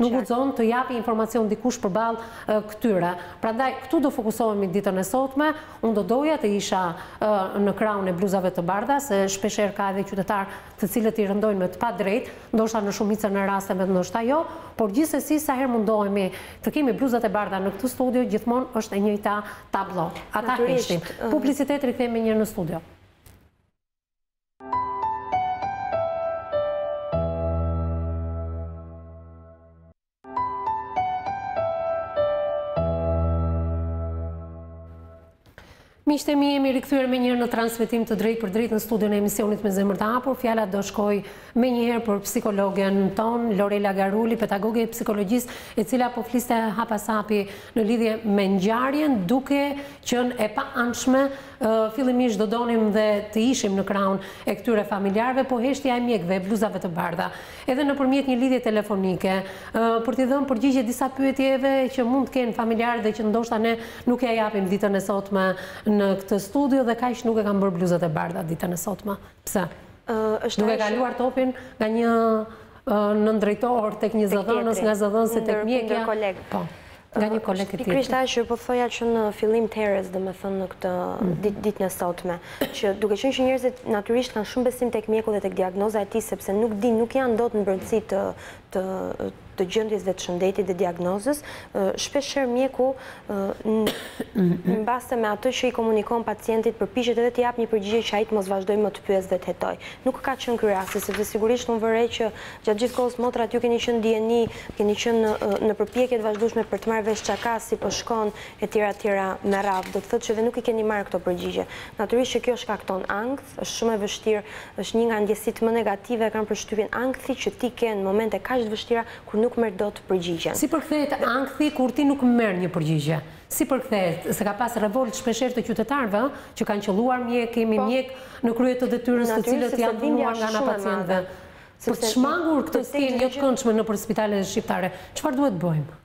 Speaker 1: nuk guxon të japi informacion dikush përballë këtyre. Prandaj këtu do fokusohemi ditën e sotme. Unë do doja të isha në krahun e bluzave të bardha, se shpeshherë ka edhe qytetarë të cilët i rëndojnë me të padrejtë, ndoshta në shumicën e rasteve ndoshta jo, por gjithsesi sa herë mundohemi të kemi bluzat e bardha në këtë studio, gjithmonë është e njëjta tablo. Ata heqin. Publicitet rikthehemi një herë në studio. Miqtë e mi, jemi rikthyer me njërë në transmetim të drejt për drejt në studion e emisionit me zemër të hapur. Fjala do shkoj me njëherë për psikologen ton, Lorela Garuli, pedagoge e psikologjisë, e cila po fliste hapasapi në lidhje me ngjarjen, duke qenë e paanshme. Fillimisht do donim dhe të ishim në krahun e këtyre familjarëve, po heshtja e mjekëve, bluzave të bardha, edhe nëpërmjet një lidhje telefonike, për t'i dhënë përgjigje disa pyetjeve që mund të kenë familjarët dhe që ndoshta ne nuk ja japim ditën e sotme në këtë studio, dhe kaq nuk e kanë bërë bluzat e bardha ditën e sotme. Pse? Duke kaluar topin nga një nëndrejtor tek një zëdhënës, nga zëdhënësi tek mjekja. Po. Nga një kolegë tjetër.
Speaker 4: Pikërisht që po thoja që në fillim të herës, domethënë në këtë ditën e sotme, që duke qenë që njerëzit natyrisht kanë shumë besim tek mjeku dhe tek diagnoza e tij, sepse nuk janë dot në brendësi të gjendjes dhe të shëndetit dhe diagnozës, shpeshherë mjeku mbase me atë që i komunikon pacientit përpiqet edhe të jap një përgjigje që ai të mos vazhdojë më të pyesë dhe të hetoj. Nuk ka qenë ky rasti, sepse sigurisht unë vërej që gjatë gjithë kohës motrat ju keni qenë dieni, keni qenë në përpjekje të vazhdueshme për të marrë vesh çka si po shkon etj me radhë. Do të thotë që edhe nuk i keni marrë këto përgjigje. Natyrisht që kjo shkakton ankth, është shumë e vështirë, është një nga ndjesitë më negative kanë përshtypjen ankthi që ti ke në momente kaq të vështira kur nuk merr dot përgjigjen.
Speaker 1: Si përkthehet ankthi kur ti nuk merr një përgjigje? Si përkthehet? Se ka pas revolt shpeshherë të qytetarëve që kanë qelluar mjek, kemi mjek në krye të detyrës të cilët janë punuar nga ana pacientëve. Për të shmangur këtë skenë jo të këndshme nëpër spitalet shqiptare, çfarë duhet bëjmë?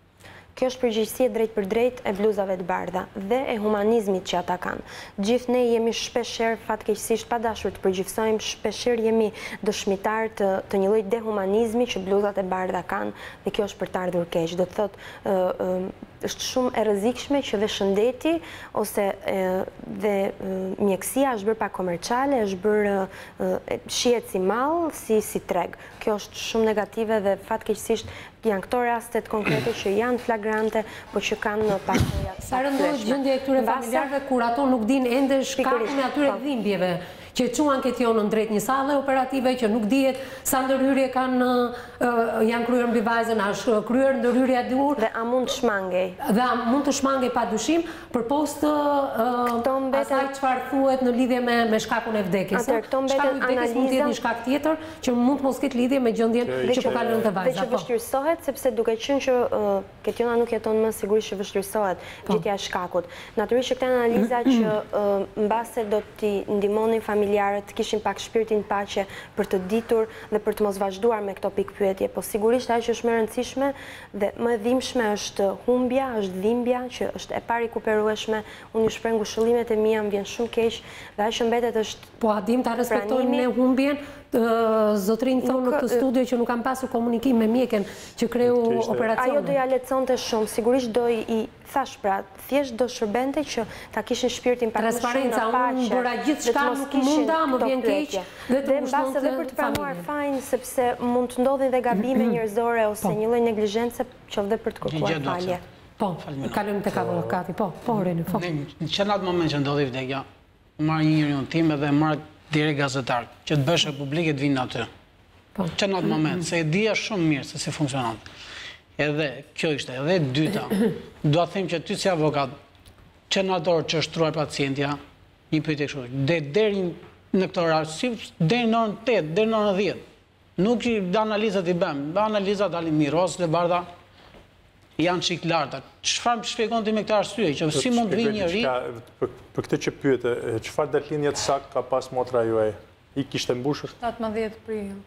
Speaker 4: Kjo është përgjegjësia drejt për drejt e bluzave të bardha dhe e humanizmit që ata kanë. Gjithë ne jemi shpeshherë fatkeqësisht pa dashur të përgjigjsojmë, shpeshherë jemi dëshmitar të një lloji dehumanizmi që bluzat e bardha kanë, dhe kjo është për të ardhur keq. Do të thotë është shumë e rrezikshme që dhe shëndeti ose dhe mjekësia është bërë pa komerciale, është bërë shihet si mall, si treg. Kjo është shumë negative dhe fatkeqësisht janë këto rastet konkrete që janë flagrante, por që kanë pasojat.
Speaker 1: Sa rëndohet gjendja e këtyre familjarëve kur ato nuk dinë ende shkakun e atyre dhimbjeve që quan Ketjonën drejt një salle operative, që nuk dihet sa ndërhyrje janë kryer mbi Vajzën, a është kryer ndërhyrja e dur
Speaker 4: dhe a mund të shmangej.
Speaker 1: Dhe a mund të shmangej padyshim, përpost asaj çfarë thuhet në lidhje me shkakun e vdekjes.
Speaker 4: Këto mbeten
Speaker 1: analiza mund të jetë një shkak tjetër që mund të mos ketë lidhje me gjendjen që po kalon te Vajza.
Speaker 4: Dhe që vështirësohet sepse duke qenë që Ketjona nuk jeton më, sigurisht që vështirësohet gjendja e shkakut. Natyrisht që këto analiza që mbase do t'i ndihmonin familjarët kishin pak shpirtin paqe për të ditur dhe për të mos vazhduar me këto pikpyetje. Po sigurisht ajo që është më e rëndësishme dhe më e dhimbshme është humbja, është dhimbja, që është e parikuperueshme. Unë ju shpreh ngushëllimet e mia, më vjen shumë keq dhe ajo që mbetet është
Speaker 1: po a dim ta respektojmë ne humbjen? Zotrin thonë në këtë studio që nuk kam pasur komunikim me mjeken që kreu operacionin.
Speaker 4: Ajo do ja leconte shumë, sigurisht do i thash pra, thjesht do shërbente që ta kishin shpirtin pak më shumë në
Speaker 1: transparenca, unë bëra gjithë shka nuk munda, më vjen keq
Speaker 4: dhe mbas edhe për të pranuar fajin, sepse mund të ndodhin dhe gabime njerëzore ose një lloj neglizhence qoftë për të kërkuar falje.
Speaker 1: Po, kalojmë tek avokati, po, Reni, po.
Speaker 6: Që në atë moment që ndodhi vdekja, marrë një njeriu tim dhe marrë direkt gazetar, që të bëshë publike të vinë aty. Që në atë moment, se e dhja shumë mirë se si funksionat. Edhe, kjo ishte, edhe dyta, do a them që ty si avokat, që në atë orë që është truar pacientja, një pyetje kështu, dhe deri në këtë orar, deri në orën 8, deri në orën 10, nuk dhe analizat i bëm, analizat dalin miros dhe bardha, janë qik larta. Çfarë më shpjegon ti me këtë arsye, që si mund të vinë njëri?
Speaker 3: Për këtë që pyete, çfarë datëlindje të saktë ka pas motra juaj? I kishte mbushur?
Speaker 5: 17 prill.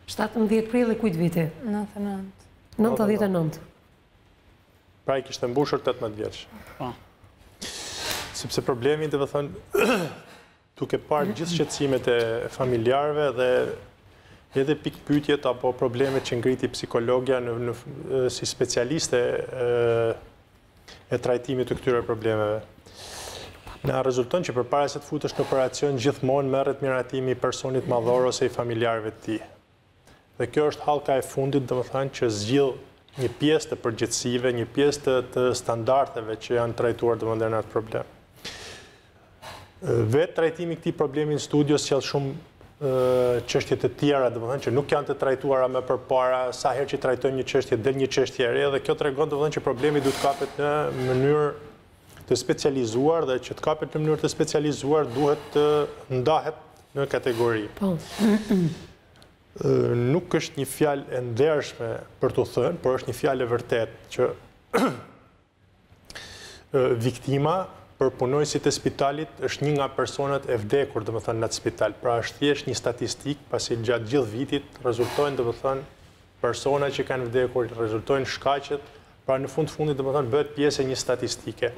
Speaker 1: 17 prill e kujt viti?
Speaker 5: 99.
Speaker 1: 99.
Speaker 3: Pra i kishte mbushur 18 vjeç.
Speaker 6: Po.
Speaker 3: Sepse problemi, dhe thënë, duke parë gjithë shqetësimet e familjarëve dhe edhe pikpyetjet apo problemet që ngriti psikologja si specialiste e trajtimit të këtyre problemeve. Na rezulton që përpara se të futesh në operacion gjithmonë merret miratimi i personit madhor ose i familjarëve të tij. Dhe kjo është hallka e fundit, domethënë, që zgjidh një pjesë të përgjegjësive, një pjesë të standardeve që janë trajtuar domethënë në atë problem. Vetë trajtimi i këtij problemi në studio sjell shumë çështje të tjera, domethënë që nuk janë të trajtuara më përpara, sa herë që trajtojmë një çështje del një çështje e re dhe kjo tregon domethënë që problemi duhet kapet në mënyrë të specializuar dhe që të kapet në mënyrë të specializuar duhet të ndahet në kategori.
Speaker 1: Po.
Speaker 3: Nuk është një fjalë e ndershme për t'u thënë, por është një fjalë e vërtetë që viktima për punojësit e spitalit është një nga personat e vdekur, domethënë, në atë spital. Pra është thjesht një statistik, pasi gjatë gjithë vitit rezultojnë, domethënë, persona që kanë vdekur, rezultojnë shkaqet, pra në fundit, domethënë, bëhet pjesë e një statistike.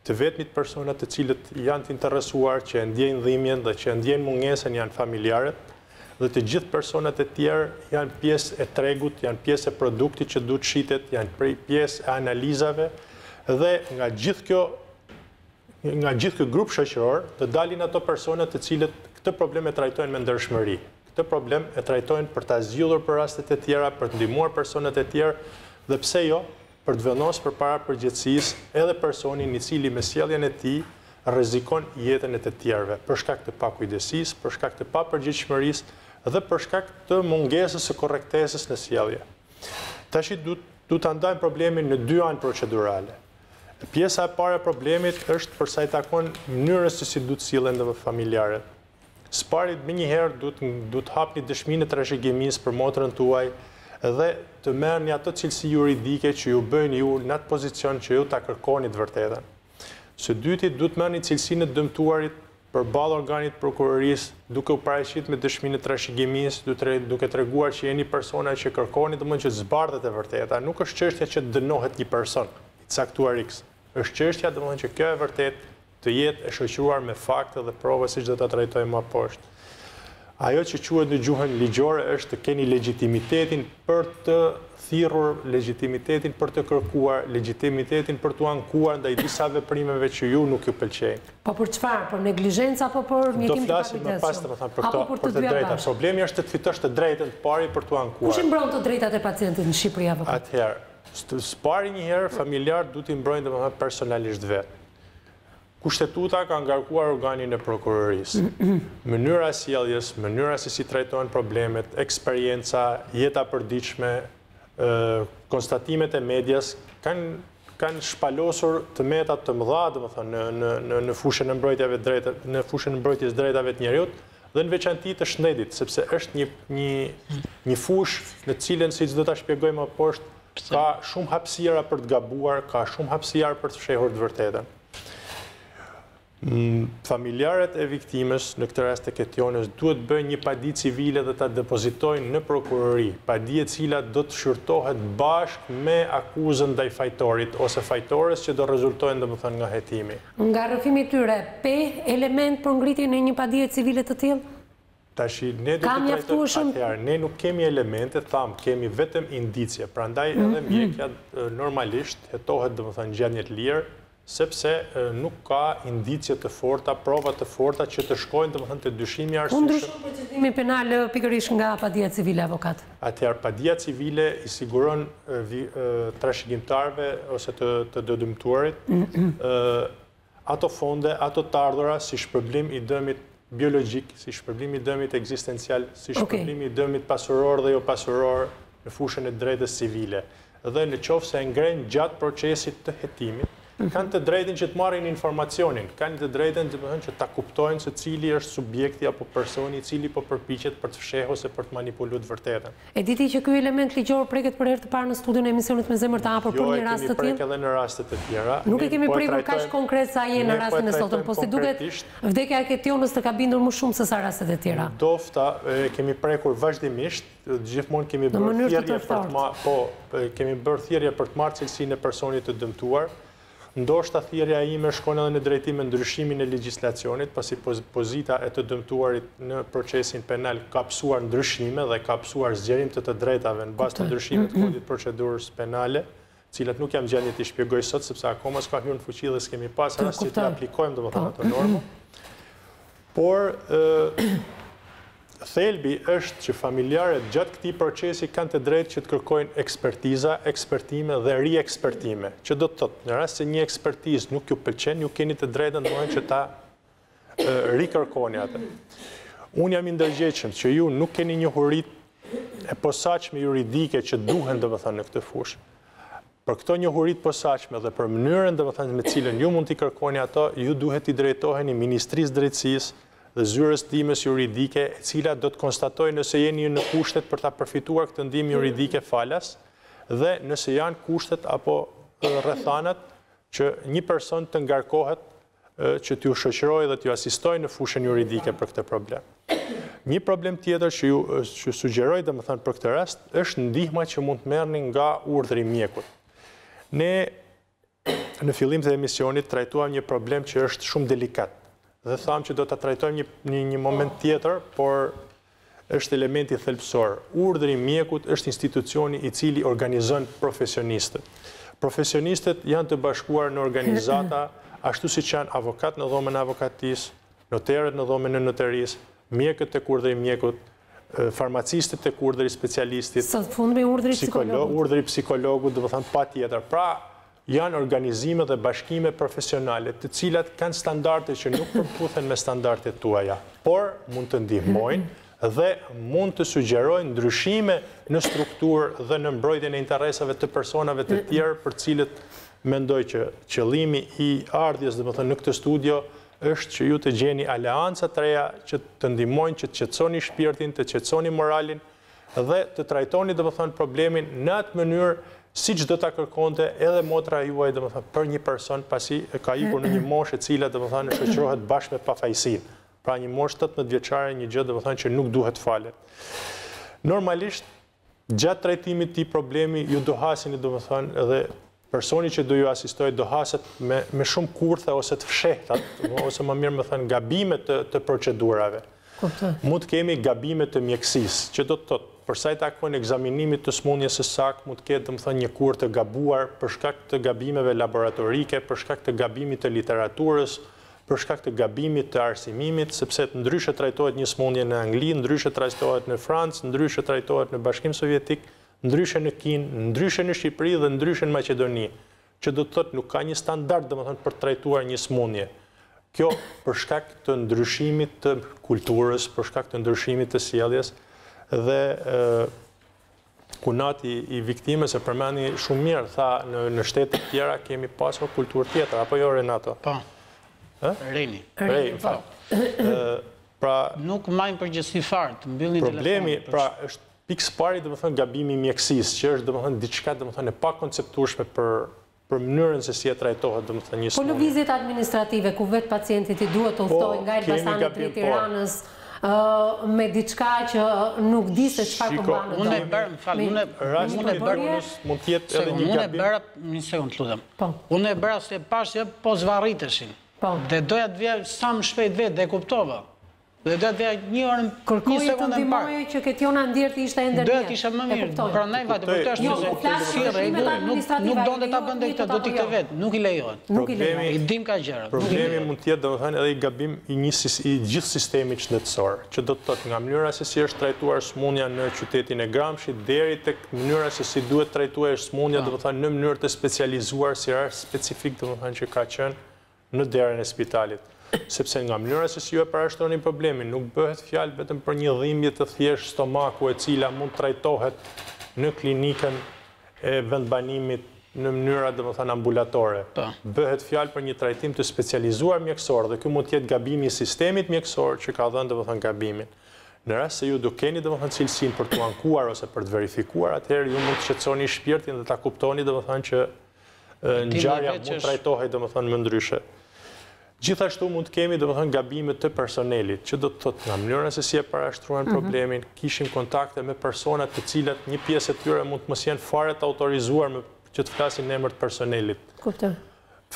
Speaker 3: Të vetmit personat të cilët janë të interesuar, që e ndjejnë dhimbjen dhe që e ndjejnë mungesën janë familjarët, dhe të gjithë personat e tjerë janë pjesë e tregut, janë pjesë e produktit që duhet shitet, janë pjesë e analizave dhe nga gjithë ky grup shoqëror të dalin ato persona të cilët këtë problem e trajtojnë me ndershmëri. Këtë problem e trajtojnë për ta zgjidhur për rastet e tjera, për të ndihmuar personat e tjerë dhe pse jo, për të vendosur përpara përgjegjësisë edhe personin i cili me sjelljen e tij rrezikon jetën e të tjerëve për shkak të pakujdesisë, për shkak të papërgjegjshmërisë dhe për shkak të mungesës së korrektesës në sjellje. Tash duhet ta ndajmë problemin në dy anë procedurale. Pjesa e parë e problemit është për sa i takon mënyrës se si duhet sillen dhe familjarët. Së pari menjëherë duhet hapni dëshminë e trashëgimisë për motrën tuaj dhe të merrni ato cilësi juridike që ju bëjnë ju në atë pozicion që ju ta kërkoni të vërtetën. Së dyti duhet merrni cilësinë e dëmtuarit përballë organit prokurorisë, duke u paraqitur me dëshminë e trashëgimisë, duke treguar që jeni persona që kërkoni domosdoshmë që zbardhet e vërteta. Nuk është çështja që dënohet një person i caktuar X. Është çështja domosdoshmë që kjo e vërtet të jetë e shoqëruar me fakte dhe prova siç do ta trajtojmë më poshtë. Ajo që quhet në gjuhën ligjore është të keni legitimitetin për të thirrur, legitimitetin për të kërkuar, legitimitetin për të ankuar ndaj disa veprimeve që ju nuk ju pëlqejnë.
Speaker 1: Po për çfarë? Për neglizhencë apo për mjekim të
Speaker 3: pakujdesshëm? Do flasim më pas domethënë për këto, për të drejta. Problemi është të fitosh të drejtën të pari për të ankuar.
Speaker 1: Kush i mbron të drejtat e pacientit në Shqipëri apo?
Speaker 3: Atëherë, së pari një herë familjarët duhet i mbrojnë domethënë personalisht vetë. Kushtetuta ka ngarkuar organin e prokurorisë. Mënyra e sjelljes, mënyra se si trajtohen problemet, eksperjenca, jeta e përditshme, konstatimet e medias kanë shpalosur të meta të mëdha, domethënë në fushën e mbrojtjeve drejta, në fushën e mbrojtjes drejtave të njerëzit dhe në veçanti të shtetit, sepse është një fushë në cilën siç do ta shpjegoj më poshtë, ka shumë hapësira për të gabuar, ka shumë hapësira për të fshehur të vërtetën. Familjarët e viktimës, në këtë rast të Ketjonës, duhet bëjnë një padi civile dhe ta depozitojnë në prokurori, padi e cila do të shqyrtohet bashkë me akuzën ndaj fajtorit ose fajtores që do rezultojnë domethënë nga hetimi.
Speaker 1: Nga rrëfimi i tyre, pe element për ngritjen e një padie civile të tillë?
Speaker 3: Tashi, ne do të trajtojmë atëherë, ne nuk kemi elemente, kemi vetëm indicie, prandaj edhe mjekja normalisht hetohet domethënë gjendje të lirë, sepse nuk ka indicie të forta, prova të forta që të shkojnë domethënë te dyshimi i arsyeshëm.
Speaker 1: Ndryshon procedimi penal pikërisht nga padia civile, avokat.
Speaker 3: Atëherë padia civile i siguron trashëgimtarëve ose të dëmtuarit ato fonde, ato të ardhura si shpërblim i dëmit biologjik, si shpërblim i dëmit ekzistencial, si shpërblim i dëmit pasuror dhe jo pasuror në fushën e drejtës civile. Dhe në qoftë se ngrejnë gjatë procesit të hetimit, kanë të drejtën që të marrin informacionin, kanë të drejtën që ta kuptojnë se cili është subjekti apo personi i cili po përpiqet për të fshehur ose për të manipuluar të vërtetën.
Speaker 1: E diti që ky element ligjor preket për herë të parë në studion e emisionit me Zemer të Hapur për një rast të tillë?
Speaker 3: Jo, e kemi prek edhe në raste të tjera.
Speaker 1: Nuk e kemi prekur kaq konkret sa je në rastin e sotëm, po si duket vdekja e Ketjonës të ka bindur më shumë se sa rastet e tjera.
Speaker 3: Dofta kemi prekur vazhdimisht, gjithmonë kemi bërë thirrje për të marrë cilësinë e personit të dëmtuar. Ndoshta thirrja ime shkon edhe në drejtim me ndryshimin e legjislacionit, pasi pozita e të dëmtuarit në procesin penal ka psuar ndryshime dhe ka psuar zgjerim të drejtave në bazë të ndryshimit të kodit procedurës penale, cilat nuk jam gjendje t'i shpjegoj sot, sepse akoma s'ka hyrë në fuqi dhe s'kemi pas rast që të aplikojmë domethënë ato norma. Por thelbi është që familjarët gjatë këtij procesi kanë të drejtë që të kërkojnë ekspertiza, ekspertime dhe riekspertime, që do të thotë, në rast se një ekspertizë nuk ju pëlqen, ju keni të drejtën domethënë që ta rikërkoni atë. Unë jam i ndërgjegjshëm që ju nuk keni njohuritë e posaçme juridike që duhen domethënë në këtë fushë. Për këto njohuritë posaçme dhe për mënyrën domethënë me cilën ju mund t'i kërkoni ato, ju duhet t'i drejtoheni Ministrisë Drejtësisë dhe zyrës timës juridike, e cila do të konstatojë nëse jeni në kushtet për ta përfituar këtë ndihmë juridike falas, dhe nëse janë kushtet apo rrethanat që një person të ngarkohet që t'ju shoqërojë dhe t'ju asistojë në fushën juridike për këtë problem. Një problem tjetër që ju sugjeroj domethënë për këtë rast është ndihma që mund të merrni nga urdhri i mjekut. Ne në fillim të emisionit trajtuam një problem që është shumë delikat. Dhe thamë që do të trajtojmë një moment tjetër, por është elementi thelbësor. Urdhri i mjekut është institucioni i cili organizon profesionistët. Profesionistët janë të bashkuar në organizata, ashtu si që janë avokat në dhomën e avokatisë, noterët në dhomën e noterisë, mjekët tek urdhri i mjekut, farmacistët tek urdhri i specialistit,
Speaker 1: sot fundmi urdhri psikologut.
Speaker 3: Urdhri psikologut, do të thënë patjetër. Pra, janë organizime dhe bashkime profesionale të cilat kanë standarde që nuk përputhen me standardet tuaja, por mund të ndihmojnë dhe mund të sugjerojnë ndryshime në strukturë dhe në mbrojtjen e interesave të personave të tjerë për cilët mendoj që qëllimi i ardhjes domethënë në këtë studio është që ju të gjeni aleanca të reja që të ndihmojnë që të qetësoni shpirtin, të qetësoni moralin dhe të trajtoni domethënë problemin në atë mënyrë siç do ta kërkonte edhe motra juaj domethënë për një person pasi ka ikur në një moshë e cila domethënë shoqërohet bashkë me pafajësinë. Pra një moshë 18 vjeçare, një gjë domethënë që nuk duhet falet. Normalisht gjatë trajtimit të këtij problemi ju do hasini domethënë edhe personi që do ju asistojë do haset me shumë kurthe ose të fshehta, ose më mirë më thënë gabime të procedurave. Mund të kemi gabime të mjekësisë, që do të thotë për sa i takon ekzaminimit të smundjes së saktë, mund të ketë domethënë një kurth të gabuar për shkak të gabimeve laboratorike, për shkak të gabimit të literaturës, për shkak të gabimit të arsimimit, sepse ndryshe trajtohet një smundje në Angli, ndryshe trajtohet në Francë, ndryshe trajtohet në Bashkimin Sovjetik, ndryshe në Kinë, ndryshe në Shqipëri dhe ndryshe në Maqedoni, që do të thotë nuk ka një standard domethënë për të trajtuar një smundje. Kjo për shkak të ndryshimit të kulturës, për shkak të ndryshimit të sjelljes dhe kunati i viktimës e përmendi shumë mirë, tha në shtete të tjera kemi pasur kulturë tjetër, apo jo Renato?
Speaker 6: Po. Reni.
Speaker 3: Pra
Speaker 6: nuk majnë përgjithësi fare të mbyllin telefonin.
Speaker 3: Problemi pra është pikë pari domethënë gabimi i mjekësisë, që është domethënë diçka domethënë e pakonceptueshme për mënyrën se si e trajtohet domethënë një
Speaker 1: Po lëvizjet administrative ku vetë pacientit I duhet të udhtojë nga Elbasanit drejt Tiranës me diçka që nuk di se çfarë po bën.
Speaker 6: Unë e bërë, më falë,
Speaker 3: unë e bërë mund të jetë edhe një
Speaker 6: gabim. Unë e bërë, një sekund të lutem. Unë e bërë se pashë po zvarriteshin. Dhe doja të vija sa më shpejt vetë dhe kuptova. Dhe doja të vija një orë, një sekundë më parë.
Speaker 1: Kërkoj që Ketjona ndjerti ishte ende
Speaker 6: doja të isha më mirë. Prandaj vajte, por të është si rregull, nuk donte ta bënte këtë, do t'i këtë vetë, nuk I lejohet. I dim ka gjëra.
Speaker 3: Problemi mund të jetë domethënë edhe I gabim I gjithë sistemit shëndetësor, që do të thotë nga mënyra se si është trajtuar smundja në qytetin e Gramshit deri tek mënyra se si duhet trajtuar smundja domethënë në mënyrë të specializuar si rast specifik domethënë që ka qenë në derën e spitalit. Sepse nga mënyra se si ju e parashtroni problemin, nuk bëhet fjalë vetëm për një dhimbje të thjeshtë stomaku e cila mund trajtohet në klinikën e vendbanimit në mënyra domethënë ambulatore. Bëhet fjalë për një trajtim të specializuar mjekësor dhe ky mund të jetë gabimi I sistemit mjekësor që ka dhënë domethënë gabimin. Në rast se ju do keni domethënë cilësinë për t'u ankuar ose për të verifikuar, atëherë ju mund të shqetësoni shpirtin dhe ta kuptoni domethënë që ngjarja mund trajtohet domethënë më ndryshe. Gjithashtu mund të kemi domethënë gabime të personelit, që do të thotë nga mënyra se si e parashtruan problemin, kishim kontakte me persona të cilat një pjesë e tyre mund të mos jenë fare të autorizuar që të flasin në emër të personelit.
Speaker 1: Kuptoj.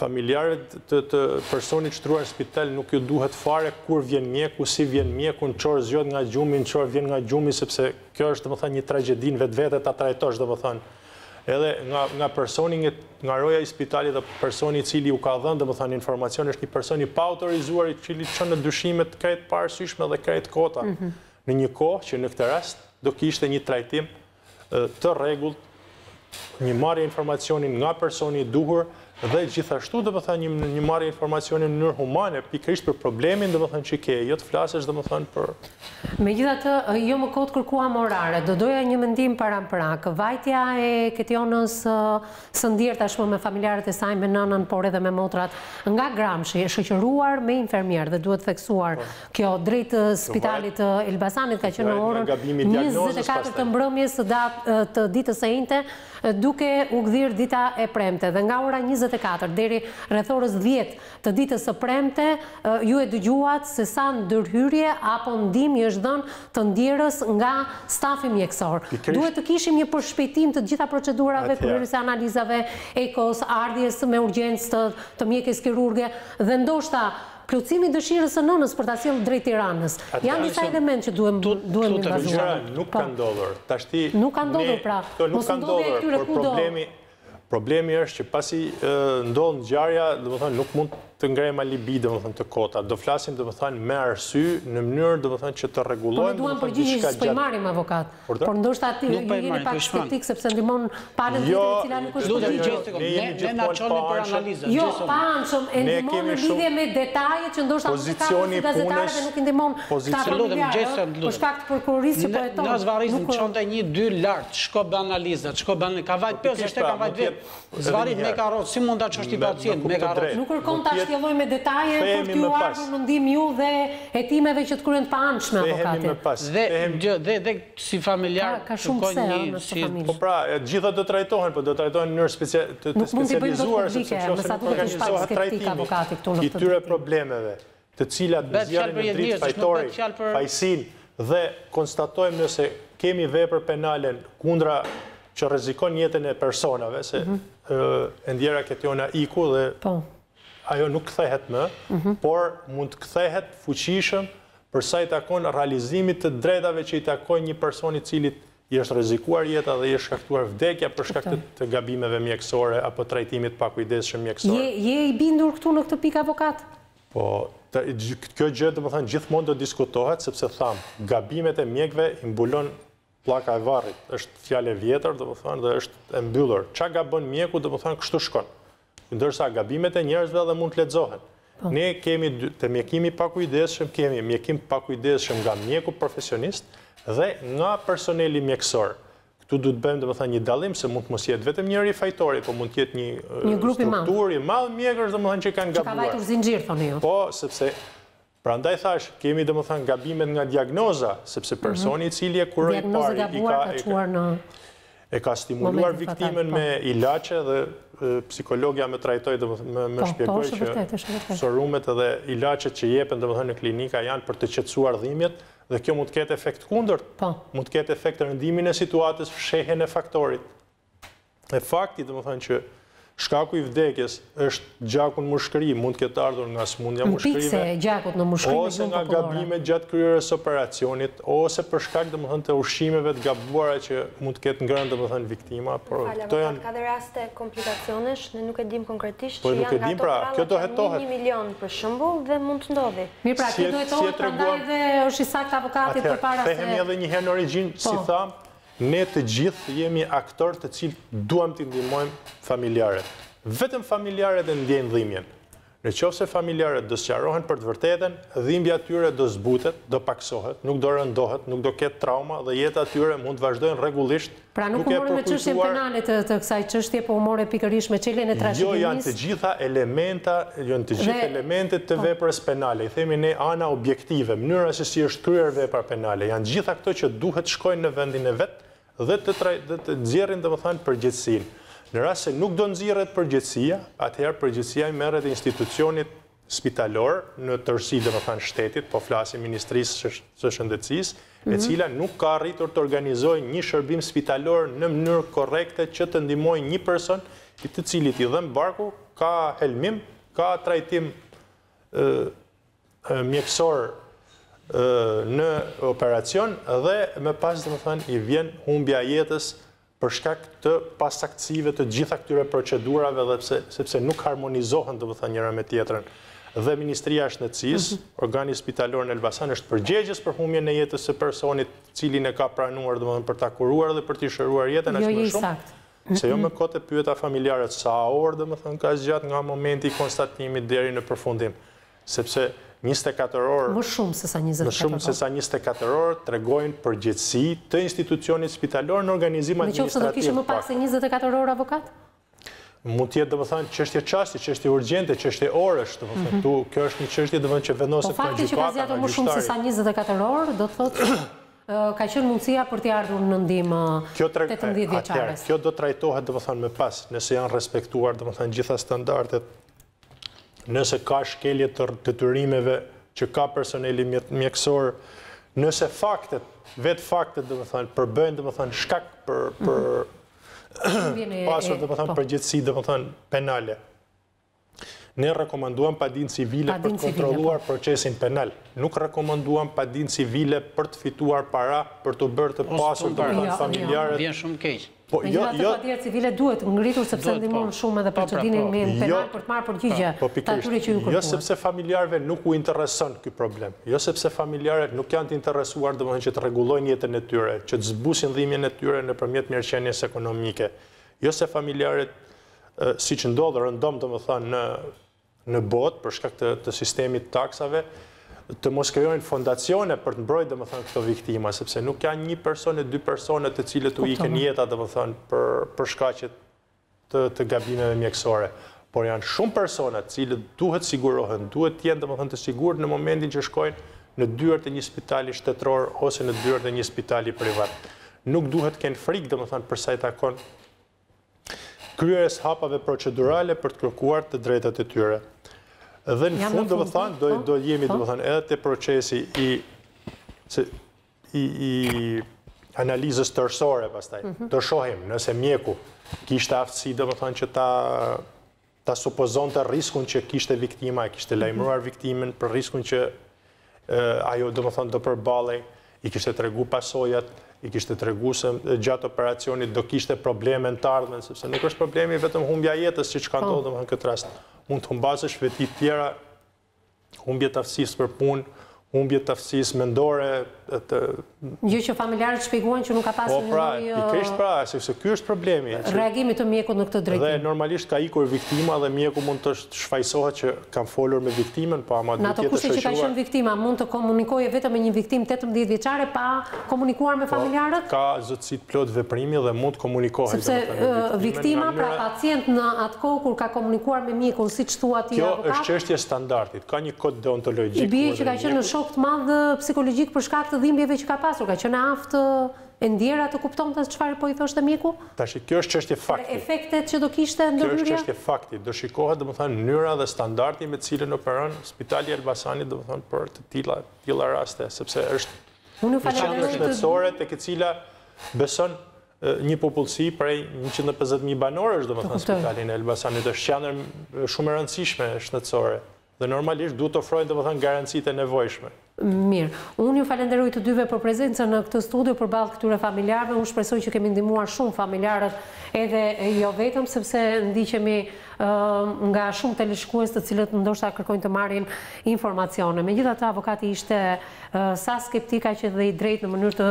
Speaker 3: Familjarët të personit shtruar në spital nuk ju duhet fare kur vjen mjeku, si vjen mjeku, në çfarë zgjodh nga gjumi, në çfarë vjen nga gjumi, sepse kjo është domethënë një tragjedi vetvete ta trajtosh domethënë. Edhe nga personi, nga roja I spitalit dhe personi I cili u ka dhënë domethënë informacion është një person I pa autorizuar I cili çon në dyshime të krejt parësyshme dhe krejt kota. Në një kohë që në këtë rast do kishte një trajtim të rregullt, një marrje informacionin nga personi I duhur dhe gjithashtu domethënë një marrje informacioni në mënyrë humane, pikërisht për problemin domethënë që ke, jo të flasësh domethënë për.
Speaker 1: Megjithatë, jo më kot kërkuam orare, do doja një mendim paramprak. Vajtja e Ketjonës së ndjer tashmë me familjarët e saj, me nënën, por edhe me motrat nga Gramshi, shoqëruar me infermier dhe duhet theksuar kjo drejt spitalit të Elbasanit ka qenë në orën 24 të mbrëmjes të ditës së njëjte, duke u gdhir dita e premte dhe nga ora 24 deri rreth orës 10 të ditës së premte ju e dëgjuat se sa ndërhyrje apo ndihmë I është dhënë të ndjerës nga stafi mjekësor. Duhet të kishim një përshpejtim të gjitha procedurave, kryerjes analizave, ekos, ardhjes me urgjencë të mjekës kirurge dhe ndoshta plotësimi dëshirës së nënës për ta sjellë drejt Tiranës. Janë disa elementë që duhem invazuar.
Speaker 3: Nuk ka ndodhur. Tashti
Speaker 1: nuk ka ndodhur pra.
Speaker 3: Nuk ka ndodhur, por problemi është që pasi ndodh ngjarja, domethënë nuk mund të ngrejmë alibi domethënë të kota. Do flasim domethënë me arsye në mënyrë domethënë që të rregullojmë.
Speaker 1: Po duam përgjigje që s'po I marrim avokat. Por ndoshta ti jeni pak skeptik sepse ndihmon palën tjetër e cila nuk është
Speaker 6: Ne na çoni për analizë.
Speaker 1: Jo, pa anshëm e ndihmon në lidhje me detajet që ndoshta
Speaker 3: pozicioni
Speaker 1: gazetarët nuk I ndihmon. Për shkak të prokurorisë që po heton.
Speaker 6: Na zvarrizin çonte 1-2 lart, shko bë analizat, shko bën ka vajt 50 ka vajt vet. Zvarrit me karrocë, si mund ta çosh ti pacient me karrocë?
Speaker 1: Nuk kërkon ta shtjelloj me detaje për t'ju ardhur në ndihmë ju dhe hetimeve që të kryen të paanshme avokati.
Speaker 6: Dhe si familjar
Speaker 1: ka shumë pse si
Speaker 3: po pra, gjitha do trajtohen, po do trajtohen në mënyrë të specializuar sepse nëse nuk organizohet trajtimi I këtyre problemeve, të cilat zjarrin në dritë fajtori, fajsin dhe konstatojmë nëse kemi vepër penale kundra që rrezikon jetën e personave, se e ndjera Ketjona iku dhe ajo nuk kthehet më, por mund të kthehet fuqishëm për sa I takon realizimit të drejtave që I takojnë një person I cilit I është rrezikuar jeta dhe I është shkaktuar vdekja për shkak të gabimeve mjekësore apo trajtimit pa kujdesshëm mjekësor.
Speaker 1: Je I bindur këtu në këtë pikë avokat?
Speaker 3: Po, kjo gjë domethënë gjithmonë do diskutohet sepse tham, gabimet e mjekëve I mbulon pllaka e varrit, është fjalë e vjetër domethënë dhe është e mbyllur. Ç'a gabon mjeku domethënë kështu shkon. Ndërsa gabimet e njerëzve edhe mund të lexohen. Ne kemi të mjekimi pa kujdesshëm, kemi mjekim pa kujdesshëm nga mjeku profesionist dhe nga personeli mjekësor. Këtu duhet bëjmë domethënë një dallim se mund të mos jetë vetëm njëri fajtori, por mund të jetë një strukturë I madh mjekësh domethënë që kanë gabuar.
Speaker 1: Ka vajtur zinxhir thoni ju.
Speaker 3: Po, sepse prandaj thash, kemi domethënë gabimet nga diagnoza, sepse personi I cili e kuroi parë e ka stimuluar viktimen me ilaçe dhe psikologja me trajtoj dhe me shpjegoj që sorumet edhe ilaçet që jepen në klinika janë për të qetësuar dhimbjet dhe kjo mund të ketë efekt kundërt, mund të ketë efekt rëndimin e situatës, fshehjen e faktorit. E fakti që shkaku I vdekjes është gjakun mushkëri, mund të ketë ardhur nga smundja mushkërive, ose nga gabimet gjatë kryerjes operacionit, ose për shkak të ushqimeve të gabuara që mund të ketë ngrënë viktima.
Speaker 4: Ka dhe raste komplikacionesh, ne nuk e dim konkretisht që janë nga ato krallat që 1 milion për shembull dhe mund të ndodhi.
Speaker 1: Mirë, pra, kjo duhet prandaj dhe është I saktë avokatit përpara se...
Speaker 3: Thehemi edhe një herë në origjinë, si tham, ne të gjithë jemi aktorë të cilë duam të ndihmojmë familjarët. Vetëm familjarët e ndjejnë dhimbjen. Në qoftë se familjarët do sqarohen për të vërtetën, dhimbja atyre do zbutet, do paksohet, nuk do rëndohet, nuk do ketë trauma dhe jeta atyre mund të vazhdojnë rregullisht.
Speaker 1: Pra nuk u morë me çështjen penale të kësaj çështje, po u morë pikërisht me çeljen e trashëgimisë.
Speaker 3: Jo, janë të gjitha elementet të veprës penale. I themi ne ana objektive, mënyra se si është kryer vepra penale. Janë gjitha këto që duhet shkojnë në vendin e vet dhe të nxjerrin përgjegjësinë. Në rast se nuk do nxirret përgjegjësia, atëherë përgjegjësia I merret institucionit spitalor në tërësi shtetit, po flasim Ministrisë së Shëndetësisë, e cila nuk ka arritur të organizojë një shërbim spitalor në mënyrë korrekte që të ndihmojë një person I të cilit I dhëm barku, ka helmim, ka trajtim mjekësor në operacion dhe më pas I vjen humbja jetës për shkak të pasaktësive të gjitha këtyre procedurave dhe sepse nuk harmonizohen njëra me tjetrën. Dhe Ministria e Shëndetësisë, organi spitalor në Elbasanit është përgjegjës për humbjen e jetës së personit cilin e ka pranuar për ta kuruar dhe për t'i shëruar jetën aq më shumë. Se jo më kote pyeta familjarët sa orë ka zgjat nga momenti I konstatimit deri në përfundim. Sepse 24 orë...
Speaker 1: Më shumë se sa 24 orë.
Speaker 3: Më shumë se sa 24 orë tregojnë përgjegjësi të institucionit spitalor në organizim administrativ.
Speaker 1: Në qoftë se do kishte më pak se 24 orë avokat?
Speaker 3: Mund të jetë çështje çasti, çështje urgjente, çështje orësh, kjo është një çështje që vendoset
Speaker 1: nga gjykata. Po fakti që ka zgjatur më shumë se sa 24 orë, do të thotë ka qenë mundësia për t'i ardhur në ndihmë 18 vjeçares.
Speaker 3: Kjo do trajtohet më pas, nëse janë respektuar gjitha standardet. Nëse ka shkelje të detyrimeve që ka personeli mjekësor, nëse vetë faktet përbëjnë shkak për pasur përgjegjësi penale. Ne rekomanduam padinë civile për të kontrolluar procesin penal. Nuk rekomanduam padinë civile për të fituar para, për të bërë të pasur familjarët.
Speaker 6: Vjen shumë keq.
Speaker 1: Megjithatë padinë civile duhet ngritur sepse ndihmon shumë edhe procedimin penal për të marrë përgjigje të atyre që ju kërkuan.
Speaker 3: Jo sepse familjarëve nuk u intereson ky problem. Jo sepse familjarët nuk janë të interesuar që të rregullojnë jetën e tyre, që të zbusin dhimbjen e tyre nëpërmjet mirëqenies ekonomike. Jo se familjarët siç ndodh rëndom në botë për shkak të sistemit taksave, të mos krijojnë fondacione për të mbrojtur këto viktima, sepse nuk janë një person e dy persone të cilët u ikën jeta për shkaqe të gabimeve mjekësore, por janë shumë persona të cilët duhet sigurohen, duhet të jenë të sigurt në momentin që shkojnë në dyert e një spitali shtetëror ose në dyert e një spitali privat. Nuk duhet të kenë frikë për sa I takon kryerjes hapave procedurale për të kërkuar të drejtat e tyre. Dhe në fund do jemi edhe te procesi I analizës tërësore pastaj. Do shohim nëse mjeku kishte aftësi që ta supozonte riskun që kishte viktima, kishte lajmëruar viktimin për riskun që ajo do përballej, I kishte tregu pasojat, I kishte tregu se gjatë operacionit do kishte probleme në të ardhmen, sepse nuk është problemi vetëm humbja jetës siç ka ndodhur në këtë rast. Mund të humbasësh veti të tjera, humbje të aftësisë për punë, humbje të aftësisë mendore.
Speaker 1: Gjë që familjarët shpjeguan që nuk ka pasur
Speaker 3: sepse ky është problemi.
Speaker 1: Reagimi të mjekut në këtë drejtim.
Speaker 3: Dhe normalisht ka ikur viktima dhe mjeku mund të shfaqsohet që kanë folur me viktimën, po ama
Speaker 1: duhet të jetë shëshuar. Në ato kushte që ka qenë viktima, mund të komunikojë vetëm me një viktimë 18 vjeçare pa komunikuar me familjarët?
Speaker 3: Ka zotësi të plot veprimi dhe mund të komunikohet me
Speaker 1: viktimën. Sepse viktima, pra pacient në atë kohë kur ka komunikuar me mjekun, siç thua ti avokat.
Speaker 3: Kjo është çështje standardit, ka një kod deontologjik.
Speaker 1: I bie që ka qenë në shok të madh psikologjik për shkak të dhimbjeve që ka pasur, ka qenë aftë e ndjera të kupton të çfarë po i thoshte mjeku?
Speaker 3: Tash, kjo është çështje fakti.
Speaker 1: Efektet që do kishte ndërhyrja?
Speaker 3: Kjo është çështje fakti. Do shikohet, domethënë, mënyra dhe standardi me cilën operon Spitali i Elbasanit, domethënë, për të tilla raste, sepse është
Speaker 1: Unë falenderoj
Speaker 3: shtetësore tek e cila beson një popullsi prej 150.000 banorësh, domethënë, Spitali i Elbasanit është qendër shumë e rëndësishme shtetësore dhe normalisht duhet të ofrojnë, domethënë, garancitë e nevojshme.
Speaker 1: Mirë, unë ju falenderoj të dyve për prezencën në këtë studio përballë këtyre familjarëve. Unë shpresoj që kemi ndihmuar shumë familjarët edhe jo vetëm, sepse ndiqemi nga shumë teleshikues të cilët ndoshta kërkojnë të marrin informacione. Megjithatë, avokati ishte sa skeptika që dhe i drejtë në mënyrë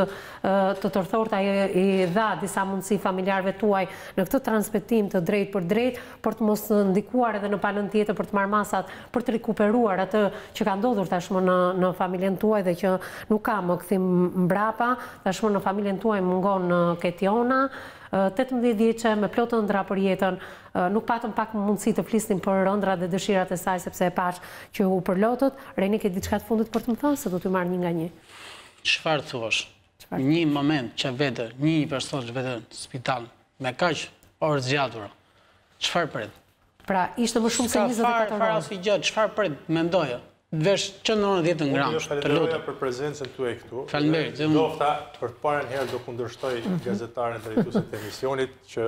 Speaker 1: të tërthortë, ai i dha disa mundësi familjarëve tuaj në këtë transmetim të drejtë për drejtë për të mos ndikuar edhe në palën tjetër për të marrë masat për të rikuperuar atë që ka ndodhur tashmë në familjen tuaj dhe që nuk ka më kthim mbrapa. Tashmë në familjen tuaj mungon Ketjona, 18 vjeçe me plotë ëndra për jetën. Nuk patëm pak mundësi të flisnim për ëndrat dhe dëshirat e saj sepse e pash që u përlotët. Reni, ke diçka të fundit për të më thënë se do t'ju marr një nga një?
Speaker 6: Çfarë thuash? Një moment që vete, një person që vete në spital me kaq orë zgjatura. Çfarë pret?
Speaker 1: Pra, ishte më shumë se 24 orë.
Speaker 6: Asnjë gjë, çfarë pret? Mendoja. Vesh që në 10 në Gramshi, të lutem.
Speaker 3: Për prezencën tuaj këtu.
Speaker 6: Faleminderit.
Speaker 3: Dofta për të parën herë do kundërshtoj gazetaren drejtuese të emisionit që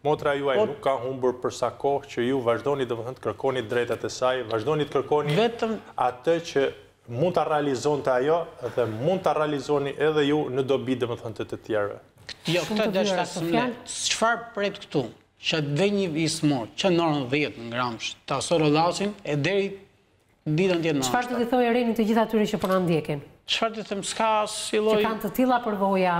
Speaker 3: motra juaj nuk ka humbur për sa kohë që ju vazhdoni domethënë të kërkoni drejtat e saj, vazhdoni të kërkoni atë që mund ta realizonte ajo dhe mund ta realizoni edhe ju në dobi domethënë të tjerëve.
Speaker 6: Jo, këtë dështa të çfarë pret këtu? Që dhe një ismor, që në orën 10 në Gramshi, ta sorollasin e deri ditën tjetër në.
Speaker 1: Çfarë do t'i thojë Reni të gjithë atyre që po na ndjekin?
Speaker 6: Çfarë do të them, s'ka si lloj.
Speaker 1: Që kanë të tilla përvoja,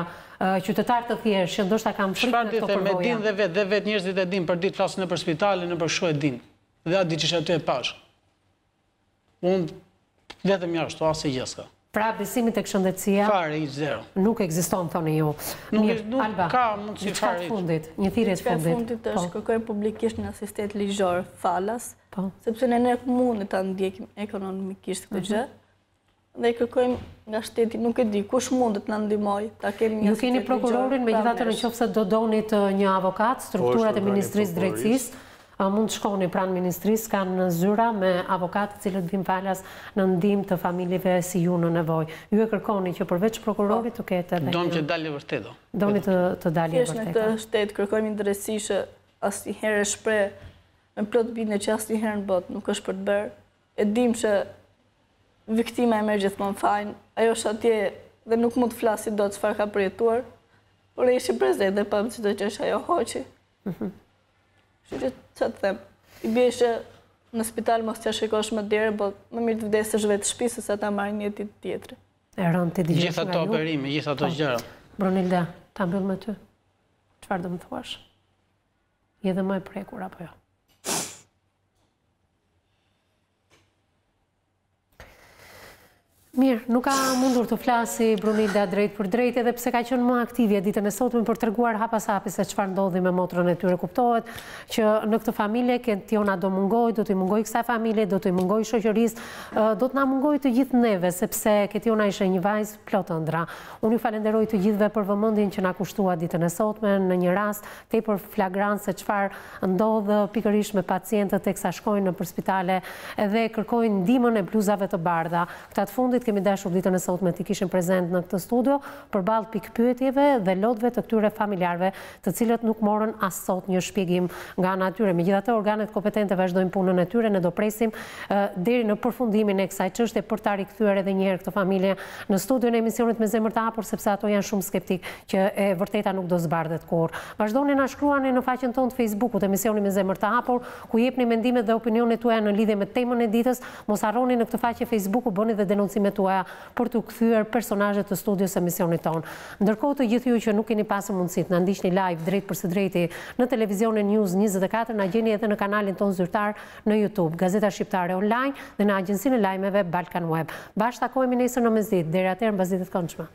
Speaker 1: qytetarë të thjeshtë që ndoshta kanë frikë në këto përvoja.
Speaker 6: Çfarë do të them, dhe vetë njerëzit e dinë për ditë flasin nëpër spitale, nëpër shoh e dinë. Dhe atë diçka aty e pash. Unë vetëm jashtu asnjë gjë s'ka.
Speaker 1: Pra besimi tek shëndetësia
Speaker 6: fare i zero.
Speaker 1: Nuk ekziston, thoni ju.
Speaker 6: Nuk
Speaker 1: Alba,
Speaker 6: ka mundësi fare.
Speaker 1: Një thirrje të fundit.
Speaker 7: Fundit është kërkojmë publikisht një asistent ligjor falas, sepse ne nuk mundi ta ndjekim ekonomikisht këtë gjë. Dhe kërkojmë nga shteti, nuk e di kush mund të na ndihmojë, ta kemi një.
Speaker 1: Ju keni prokurorin, megjithatë nëse do donit një avokat, strukturat e Ministrisë Drejtësisë mund të shkoni pranë Ministrisë, kanë zyra me avokatë të cilët vijnë falas në ndihmë të familjeve si ju në nevojë. Ju e kërkoni që përveç prokurorit të ketë edhe.
Speaker 6: Doni që dalë vërtet.
Speaker 1: Doni të dalë vërtet.
Speaker 7: Në këtë shtet kërkojmë një drejtësi që asnjëherë shpreh me plot bindje që asnjëherë në botë nuk është për të bërë. E dim që viktima e merr gjithmonë fajin, ajo është atje dhe nuk mund të flasë dot çfarë ka përjetuar, por ai është prezente dhe pa çdo gjë që ajo hoqi. Që të them, i bie që në spital mos t'ja shikosh më derë, po më mirë të vdesësh vetë shtëpi se sa ta marrin jetën tjetër.
Speaker 1: E rënd të dëgjosh nga ju.
Speaker 6: Gjithë ato operime, gjithë ato gjëra.
Speaker 1: Brunilda, ta mbyll me ty. Çfarë do më thuash? Je dhe më e prekur apo jo? Mirë, nuk ka mundur të flasi Brunilda drejt për drejt, edhe pse ka qenë më aktive ditën e sotme për treguar hapas hapi se çfarë ndodhi me motrën e tyre. Kuptohet që në këtë familje Ketjona do mungoj, do t'i mungoj kësaj familje, do t'i mungoj shoqërisë, do të na mungoj të gjithë neve, sepse Ketjona ishte një vajzë plot ëndra. Unë ju falenderoj të gjithëve për vëmendjen që na kushtua ditën e sotme në një rast tepër flagrant se çfarë ndodh pikërisht me pacientët teksa shkojnë nëpër spitale edhe kërkojnë ndihmën e bluzave të bardha. Këta të fundit kemi dashur ditën e sotme të kishim prezent në këtë studio përballë pikpyetjeve dhe lotëve të këtyre familjarëve, të cilët nuk morën as sot një shpjegim nga ana e tyre. Megjithatë, organet kompetente vazhdojnë punën e tyre, ne do presim deri në përfundimin e kësaj çështje për ta rikthyer edhe një herë këtë familje në studion e emisionit Me Zemër të Hapur, sepse ato janë shumë skeptik që e vërteta nuk do zbardhet kurrë. Vazhdoni na shkruani në faqen tonë të Facebookut emisioni Me Zemër të Hapur, ku jepni mendimet dhe opinionet tuaja në lidhje me temën e ditës. Mos harroni në këtë faqe Facebooku bëni dhe denuncimet tuaja për të kthyer personazhet të studios emisionit ton. Ndërkohë të gjithë ju që nuk keni pasur mundësi të na ndiqni live drejt për së drejti në televizionin News 24, na gjeni edhe në kanalin ton zyrtar në YouTube, Gazeta Shqiptare Online dhe në agjencinë e lajmeve Balkan Web. Bashkë takohemi nesër në mesditë. Deri atëherë mbas ditës të këndshme.